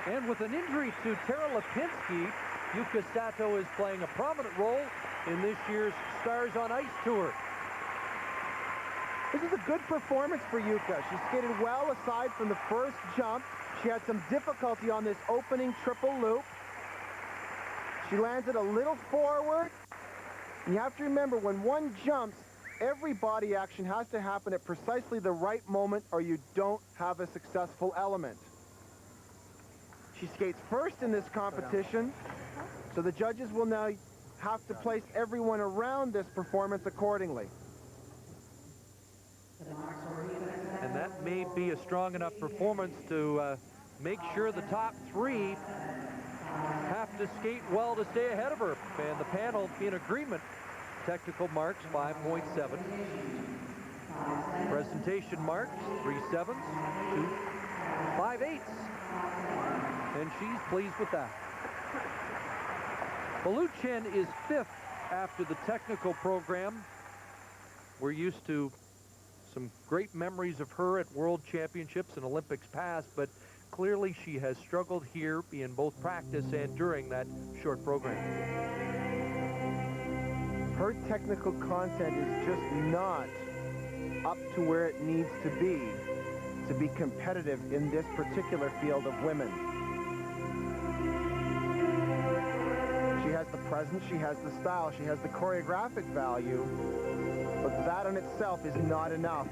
[SPEAKER 2] And with an injury to Tara Lipinski, Yuka Sato is playing a prominent role in this year's Stars on Ice Tour.
[SPEAKER 4] This is a good performance for Yuka. She skated well aside from the first jump. She had some difficulty on this opening triple loop. She landed a little forward. And you have to remember, when one jumps, every body action has to happen at precisely the right moment or you don't have a successful element. She skates first in this competition, so the judges will now have to place everyone around this performance accordingly.
[SPEAKER 2] And that may be a strong enough performance to make sure the top three have to skate well to stay ahead of her. And the panel in agreement. Technical marks 5.7. Presentation marks 3 7s, 2 5/8. And she's pleased with that. Baloo Chen is 5th after the technical program. We're used to some great memories of her at World Championships and Olympics past, but clearly she has struggled here in both practice and during that short program.
[SPEAKER 4] Her technical content is just not up to where it needs to be competitive in this particular field of women. She has the presence, she has the style, she has the choreographic value, but that in itself is not enough.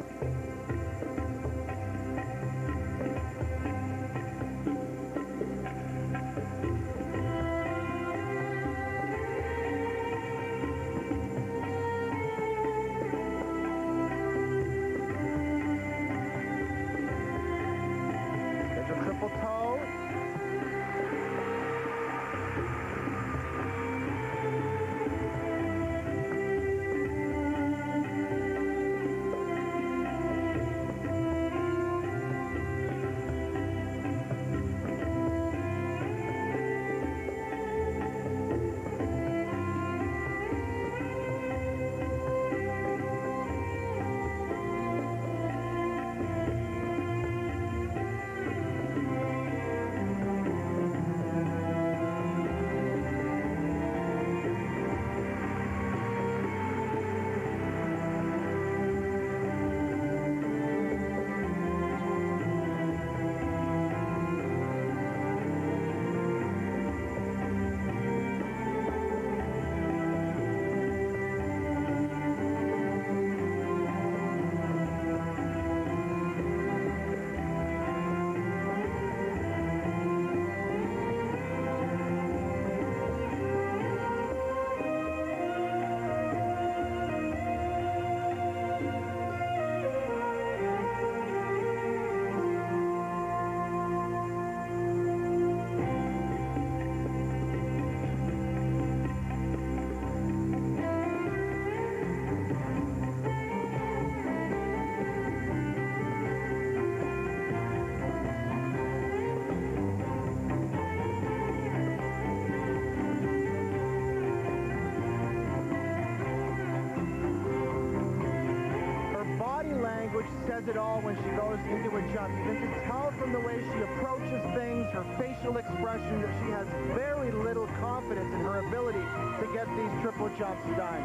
[SPEAKER 4] Says it all when she goes into a jump. You can just tell from the way she approaches things, her facial expression, that she has very little confidence in her ability to get these triple jumps done.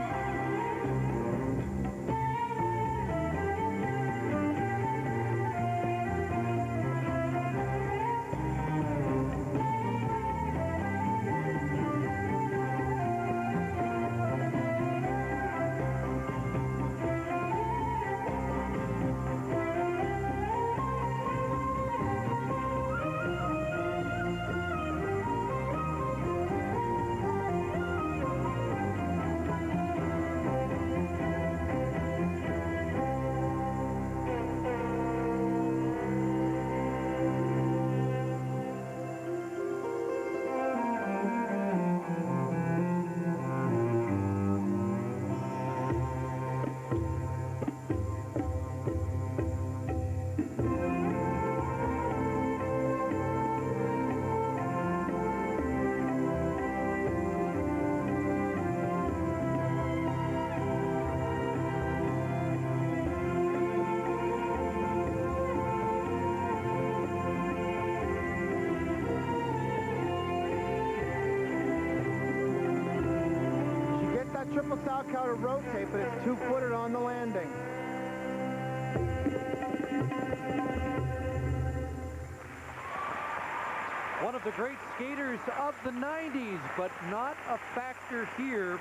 [SPEAKER 4] Careful Salchow to rotate, but it's two-footed on the landing.
[SPEAKER 2] One of the great skaters of the 90s, but not a factor here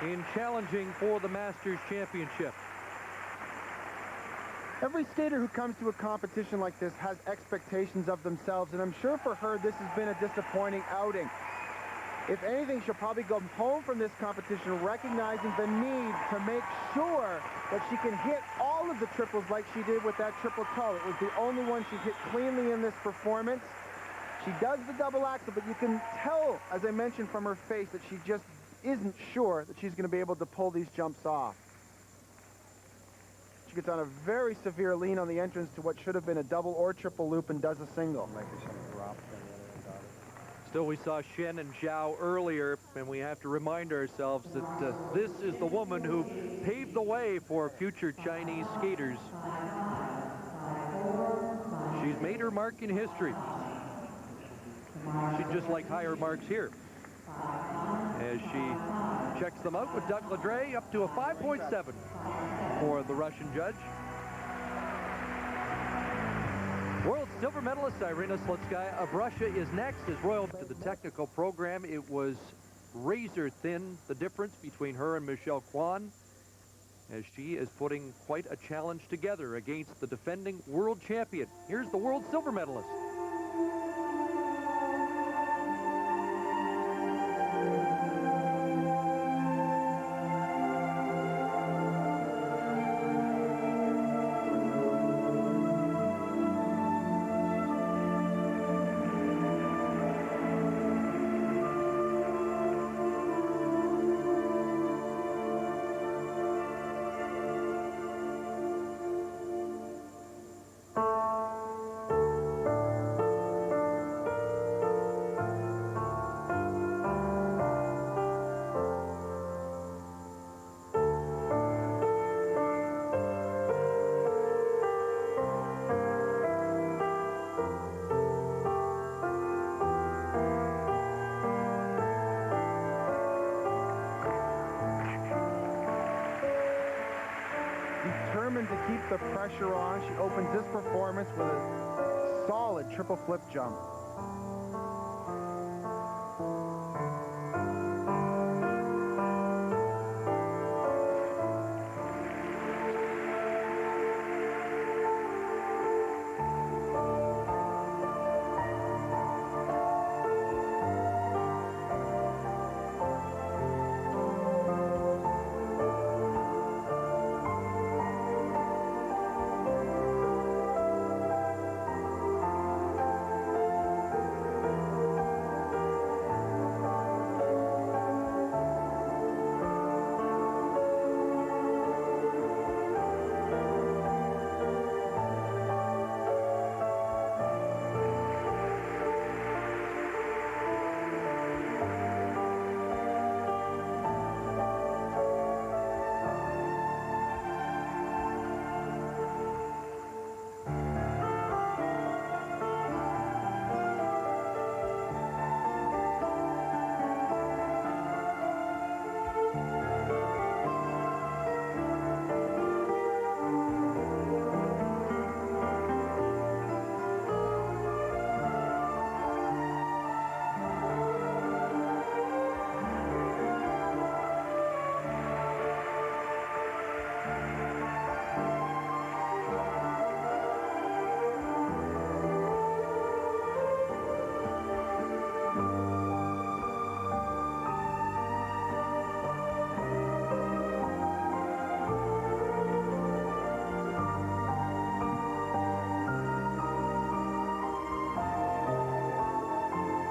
[SPEAKER 2] in challenging for the Masters Championship.
[SPEAKER 4] Every skater who comes to a competition like this has expectations of themselves, and I'm sure for her this has been a disappointing outing. If anything, she'll probably go home from this competition recognizing the need to make sure that she can hit all of the triples like she did with that triple toe. It was the only one she hit cleanly in this performance. She does the double axel, but you can tell, as I mentioned, from her face that she just isn't sure that she's going to be able to pull these jumps off. She gets on a very severe lean on the entrance to what should have been a double or triple loop and does a single.
[SPEAKER 2] Still, we saw Shen and Zhao earlier, and we have to remind ourselves that this is the woman who paved the way for future Chinese skaters. She's made her mark in history. She'd just like higher marks here. As she checks them out with Doug Ledre, up to a 5.7 for the Russian judge. World silver medalist Irina Slutskaya of Russia is next as Royal to the technical program. It was razor thin, the difference between her and Michelle Kwan, as she is putting quite a challenge together against the defending world champion. Here's the world silver medalist.
[SPEAKER 4] Determined to keep the pressure on, she opens this performance with a solid triple flip jump.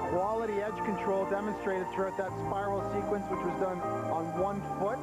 [SPEAKER 4] Quality edge control demonstrated throughout that spiral sequence, which was done on 1 foot.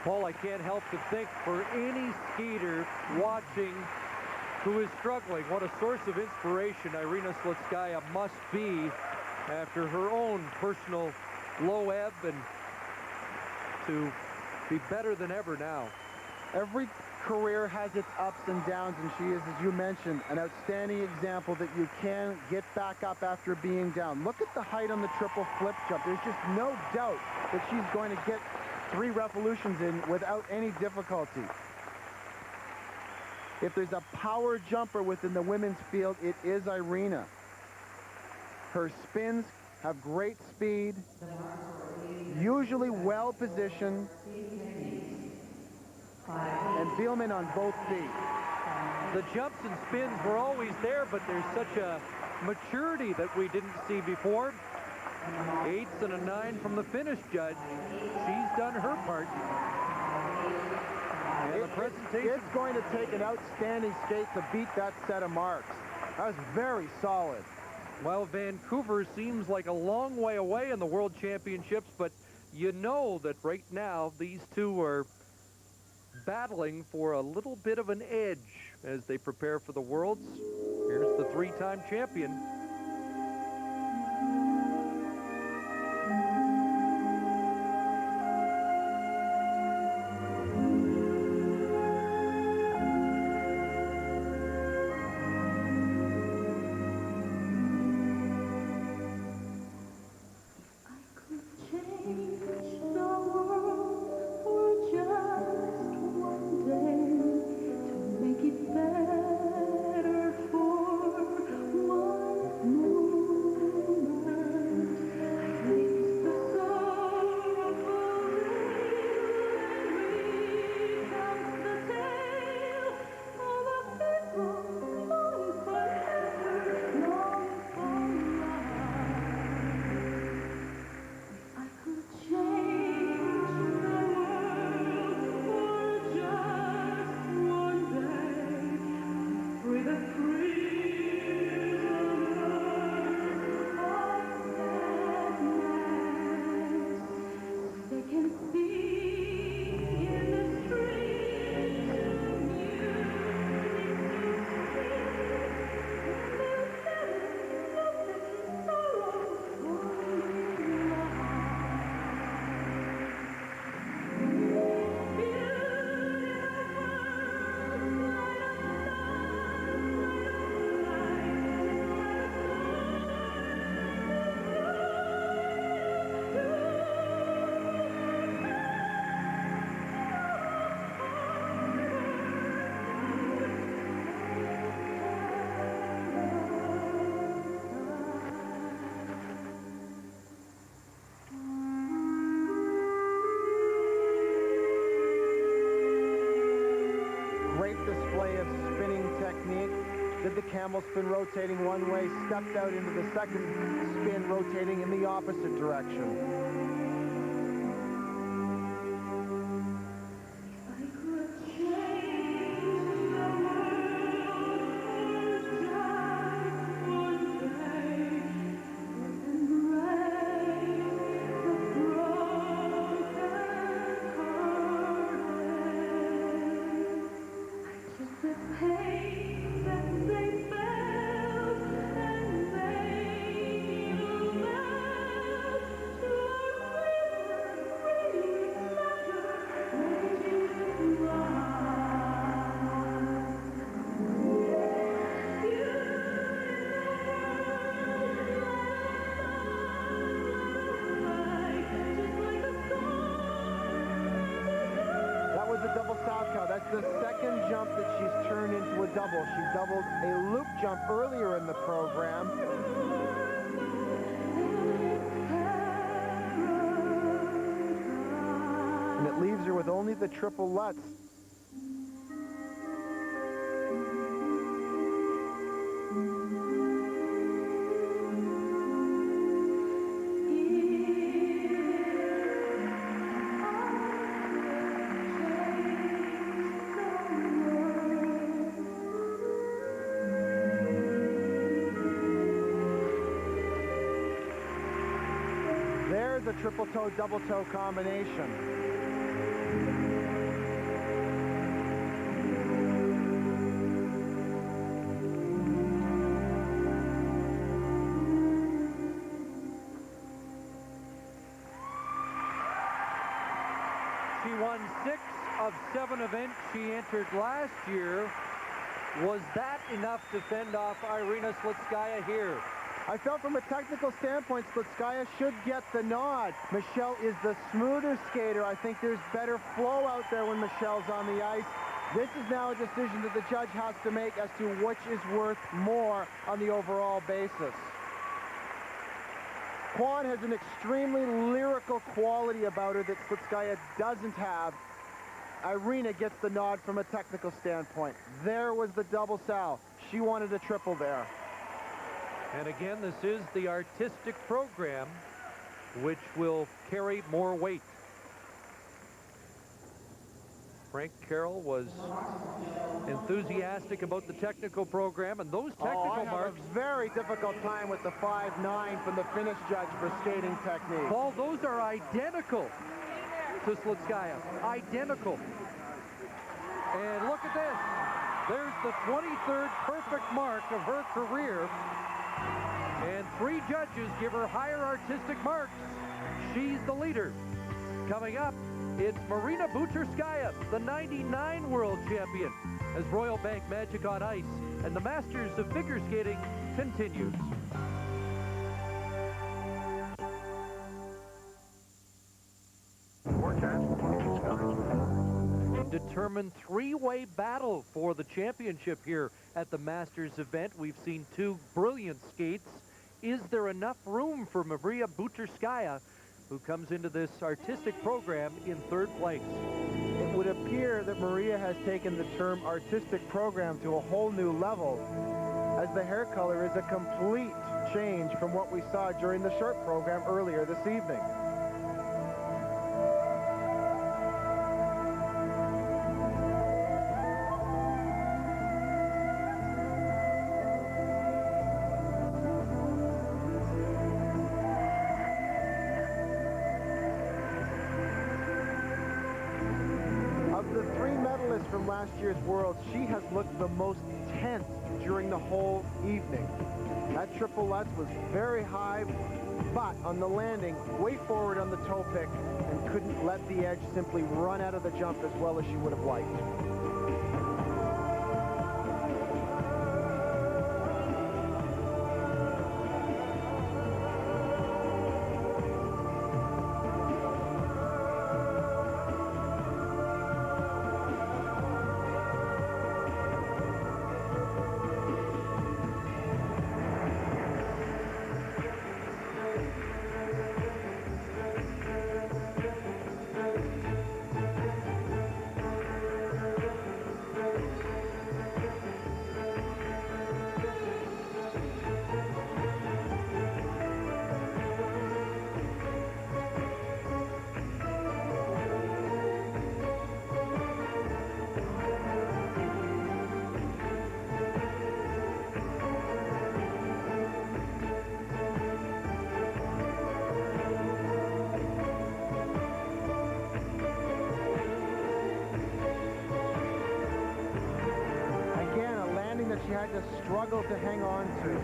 [SPEAKER 2] Paul, I can't help to think for any skater watching who is struggling, what a source of inspiration Irina Slutskaya must be after her own personal low ebb, and to be better than ever now.
[SPEAKER 3] Every career has its ups and downs, and she is, as you mentioned, an outstanding example that you can get back up after being down. Look at the height on the triple flip jump. There's just no doubt that she's going to get 3 revolutions in without any difficulty. If there's a power jumper within the women's field, it is Irina. Her spins have great speed, usually well positioned, and Biellmann on both feet.
[SPEAKER 2] The jumps and spins were always there, but there's such a maturity that we didn't see before. 8s and a 9 from the finish judge. She's done her part. And the presentation.
[SPEAKER 3] It's going to take an outstanding skate to beat that set of marks. That was very solid.
[SPEAKER 2] Well, Vancouver seems like a long way away in the World Championships, but you know that right now these two are battling for a little bit of an edge as they prepare for the Worlds. Here's the 3-time champion.
[SPEAKER 3] Did the camel spin rotating one way, stepped out into the second spin rotating in the opposite direction. That's the second jump that she's turned into a double. She doubled a loop jump earlier in the program. And it leaves her with only the triple Lutz. There's a triple toe, double toe combination.
[SPEAKER 2] of 7 events she entered last year. Was that enough to fend off Irina Slutskaya here?
[SPEAKER 4] I felt from a technical standpoint, Slutskaya should get the nod. Michelle is the smoother skater. I think there's better flow out there when Michelle's on the ice. This is now a decision that the judge has to make as to which is worth more on the overall basis. Kwon has an extremely lyrical quality about her that Slutskaya doesn't have. Irina gets the nod from a technical standpoint. There was the double sow. She wanted a triple there.
[SPEAKER 2] And again, this is the artistic program, which will carry more weight. Frank Carroll was enthusiastic about the technical program, and those technical marks...
[SPEAKER 4] a very difficult time with the 5.9 from the Finnish judge for skating technique.
[SPEAKER 2] Paul, those are identical to Slutskaya. Identical. And look at this. There's the 23rd perfect mark of her career. And 3 judges give her higher artistic marks. She's the leader. Coming up, it's Marina Bucherskaya, the 99 world champion, as Royal Bank Magic on Ice and the Masters of Figure Skating continues. Determined 3-way battle for the championship here at the Masters event. We've seen 2 brilliant skates. Is there enough room for Maria Bucherskaya, who comes into this artistic program in 3rd place?
[SPEAKER 4] It would appear that Maria has taken the term artistic program to a whole new level, as the hair color is a complete change from what we saw during the short program earlier this evening. From last year's Worlds, she has looked the most tense during the whole evening. That triple Lutz was very high, but on the landing, way forward on the toe pick, and couldn't let the edge simply run out of the jump as well as she would have liked. She had to struggle to hang on to.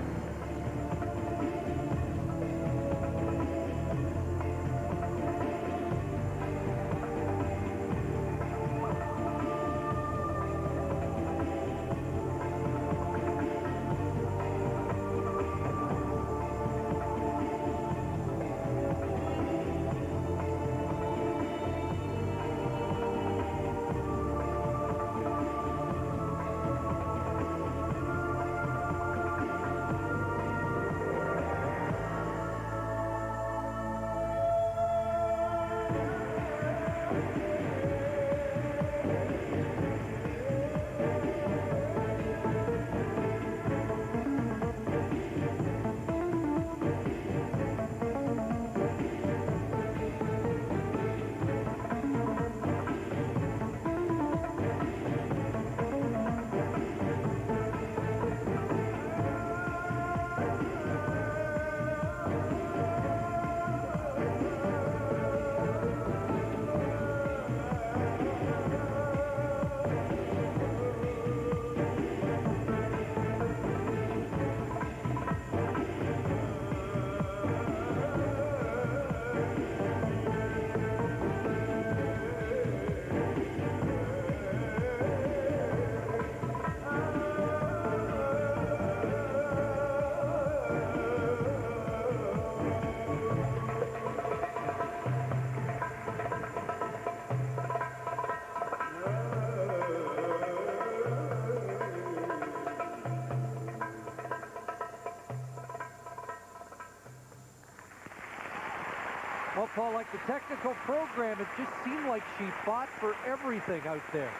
[SPEAKER 2] Well, Paul, like the technical program, it just seemed like she fought for everything out there.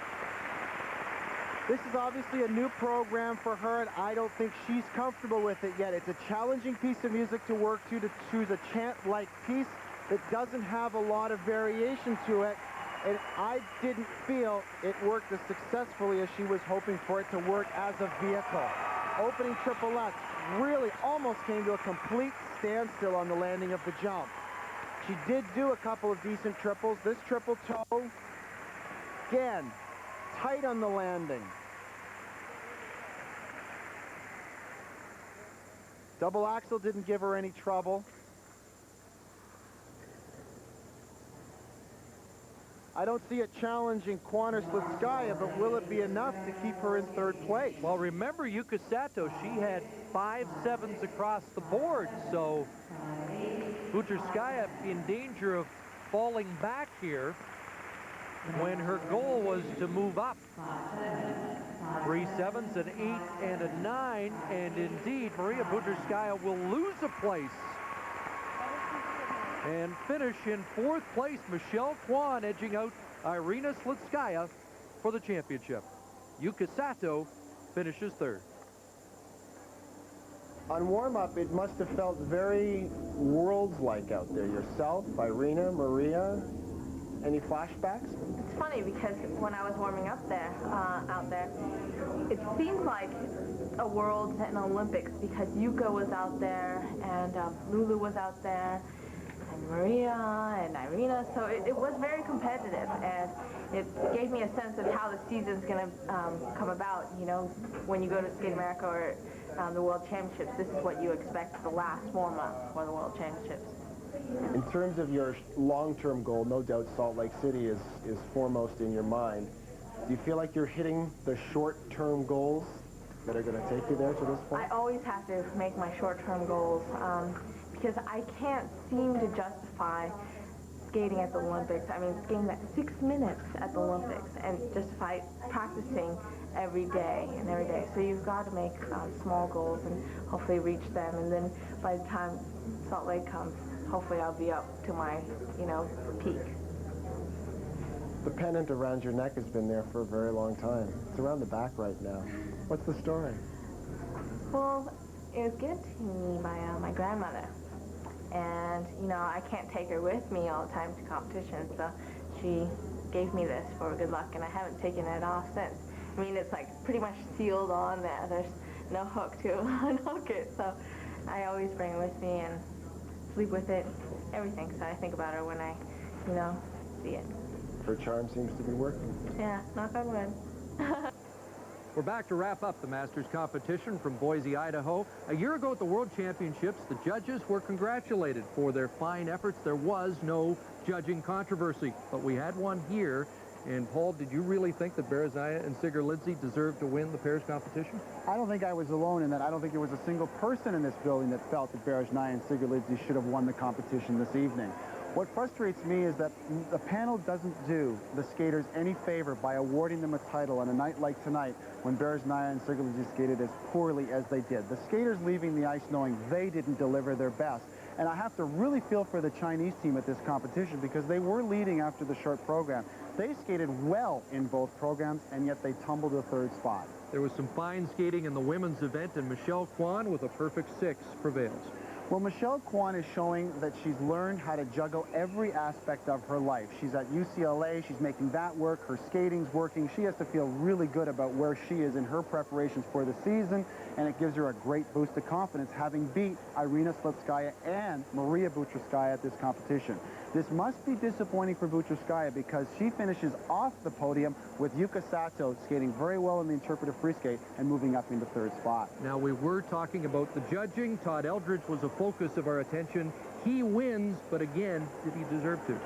[SPEAKER 4] This is obviously a new program for her, and I don't think she's comfortable with it yet. It's a challenging piece of music to work to choose a chant-like piece that doesn't have a lot of variation to it, and I didn't feel it worked as successfully as she was hoping for it to work as a vehicle. Opening triplettes really almost came to a complete standstill on the landing of the jump. She did do a couple of decent triples. This triple toe, again, tight on the landing. Double axel didn't give her any trouble. I don't see it challenging Kwon Slutskaya, but will it be enough to keep her in third place?
[SPEAKER 2] Well, remember Yuka Sato, she had 5 sevens across the board, so Bucherskaya in danger of falling back here when her goal was to move up. 3 sevens, an 8, and a 9, and indeed Maria Bucherskaya will lose a place and finish in 4th place. Michelle Kwon edging out Irina Slutskaya for the championship. Yuka Sato finishes 3rd.
[SPEAKER 4] On warm-up, it must have felt very worlds-like out there. Yourself, Irina, Maria, any flashbacks?
[SPEAKER 11] It's funny because when I was warming up there, out there, it seemed like a Worlds and Olympics because Yuka was out there and Lulu was out there and Maria and Irina, so it was very competitive, and it gave me a sense of how the season's going to come about. You know, when you go to Skate America or the World Championships, this is what you expect the last warm-up for the World Championships.
[SPEAKER 4] In terms of your long-term goal, no doubt Salt Lake City is foremost in your mind. Do you feel like you're hitting the short-term goals that are going to take you there to this point?
[SPEAKER 11] I always have to make my short-term goals because I can't seem to justify skating at the Olympics. I mean, skating that 6 minutes at the Olympics and justify practicing every day and every day. So you've got to make small goals and hopefully reach them. And then by the time Salt Lake comes, hopefully I'll be up to my, you know, peak.
[SPEAKER 4] The pennant around your neck has been there for a very long time. It's around the back right now. What's the story?
[SPEAKER 11] Well, it was given to me by my grandmother. And, you know, I can't take her with me all the time to competition, so she gave me this for good luck, and I haven't taken it off since. I mean, it's like pretty much sealed on there. There's no hook to unhook it, so I always bring it with me and sleep with it, everything. So I think about her when I, you know, see it.
[SPEAKER 4] Her charm seems to be working.
[SPEAKER 11] Yeah, knock on wood.
[SPEAKER 2] We're back to wrap up the Masters competition from Boise, Idaho. A year ago at the World Championships, the judges were congratulated for their fine efforts. There was no judging controversy, but we had one here. And Paul, did you really think that Berezhnaya and Sigurlidze deserved to win the pairs competition?
[SPEAKER 3] I don't think I was alone in that. I don't think there was a single person in this building that felt that Berezhnaya and Sigurlidze should have won the competition this evening. What frustrates me is that the panel doesn't do the skaters any favor by awarding them a title on a night like tonight when Berezhnaya and Sigurlidze skated as poorly as they did. The skaters leaving the ice knowing they didn't deliver their best. And I have to really feel for the Chinese team at this competition because they were leading after the short program. They skated well in both programs, and yet they tumbled to 3rd spot.
[SPEAKER 2] There was some fine skating in the women's event, and Michelle Kwon with a perfect 6 prevails.
[SPEAKER 3] Well, Michelle Kwon is showing that she's learned how to juggle every aspect of her life. She's at UCLA. She's making that work. Her skating's working. She has to feel really good about where she is in her preparations for the season, and it gives her a great boost of confidence having beat Irina Slutskaya and Maria Bucherskaya at this competition. This must be disappointing for Bucherskaya because she finishes off the podium with Yuka Sato skating very well in the interpretive free skate and moving up into 3rd spot.
[SPEAKER 2] Now, we were talking about the judging. Todd Eldridge was a focus of our attention. He wins, but again, did he deserve to?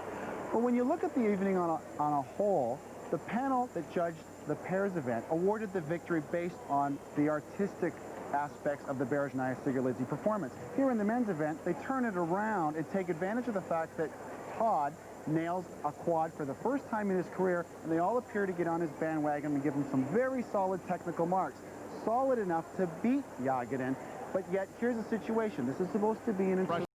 [SPEAKER 3] Well, when you look at the evening on a whole, the panel that judged the pairs event awarded the victory based on the artistic aspects of the Berezhnaya-Sigurlidze performance. Here in the men's event, they turn it around and take advantage of the fact that Todd nails a quad for the first time in his career, and they all appear to get on his bandwagon and give him some very solid technical marks. Solid enough to beat Yagerin, but yet here's the situation. This is supposed to be an interpretive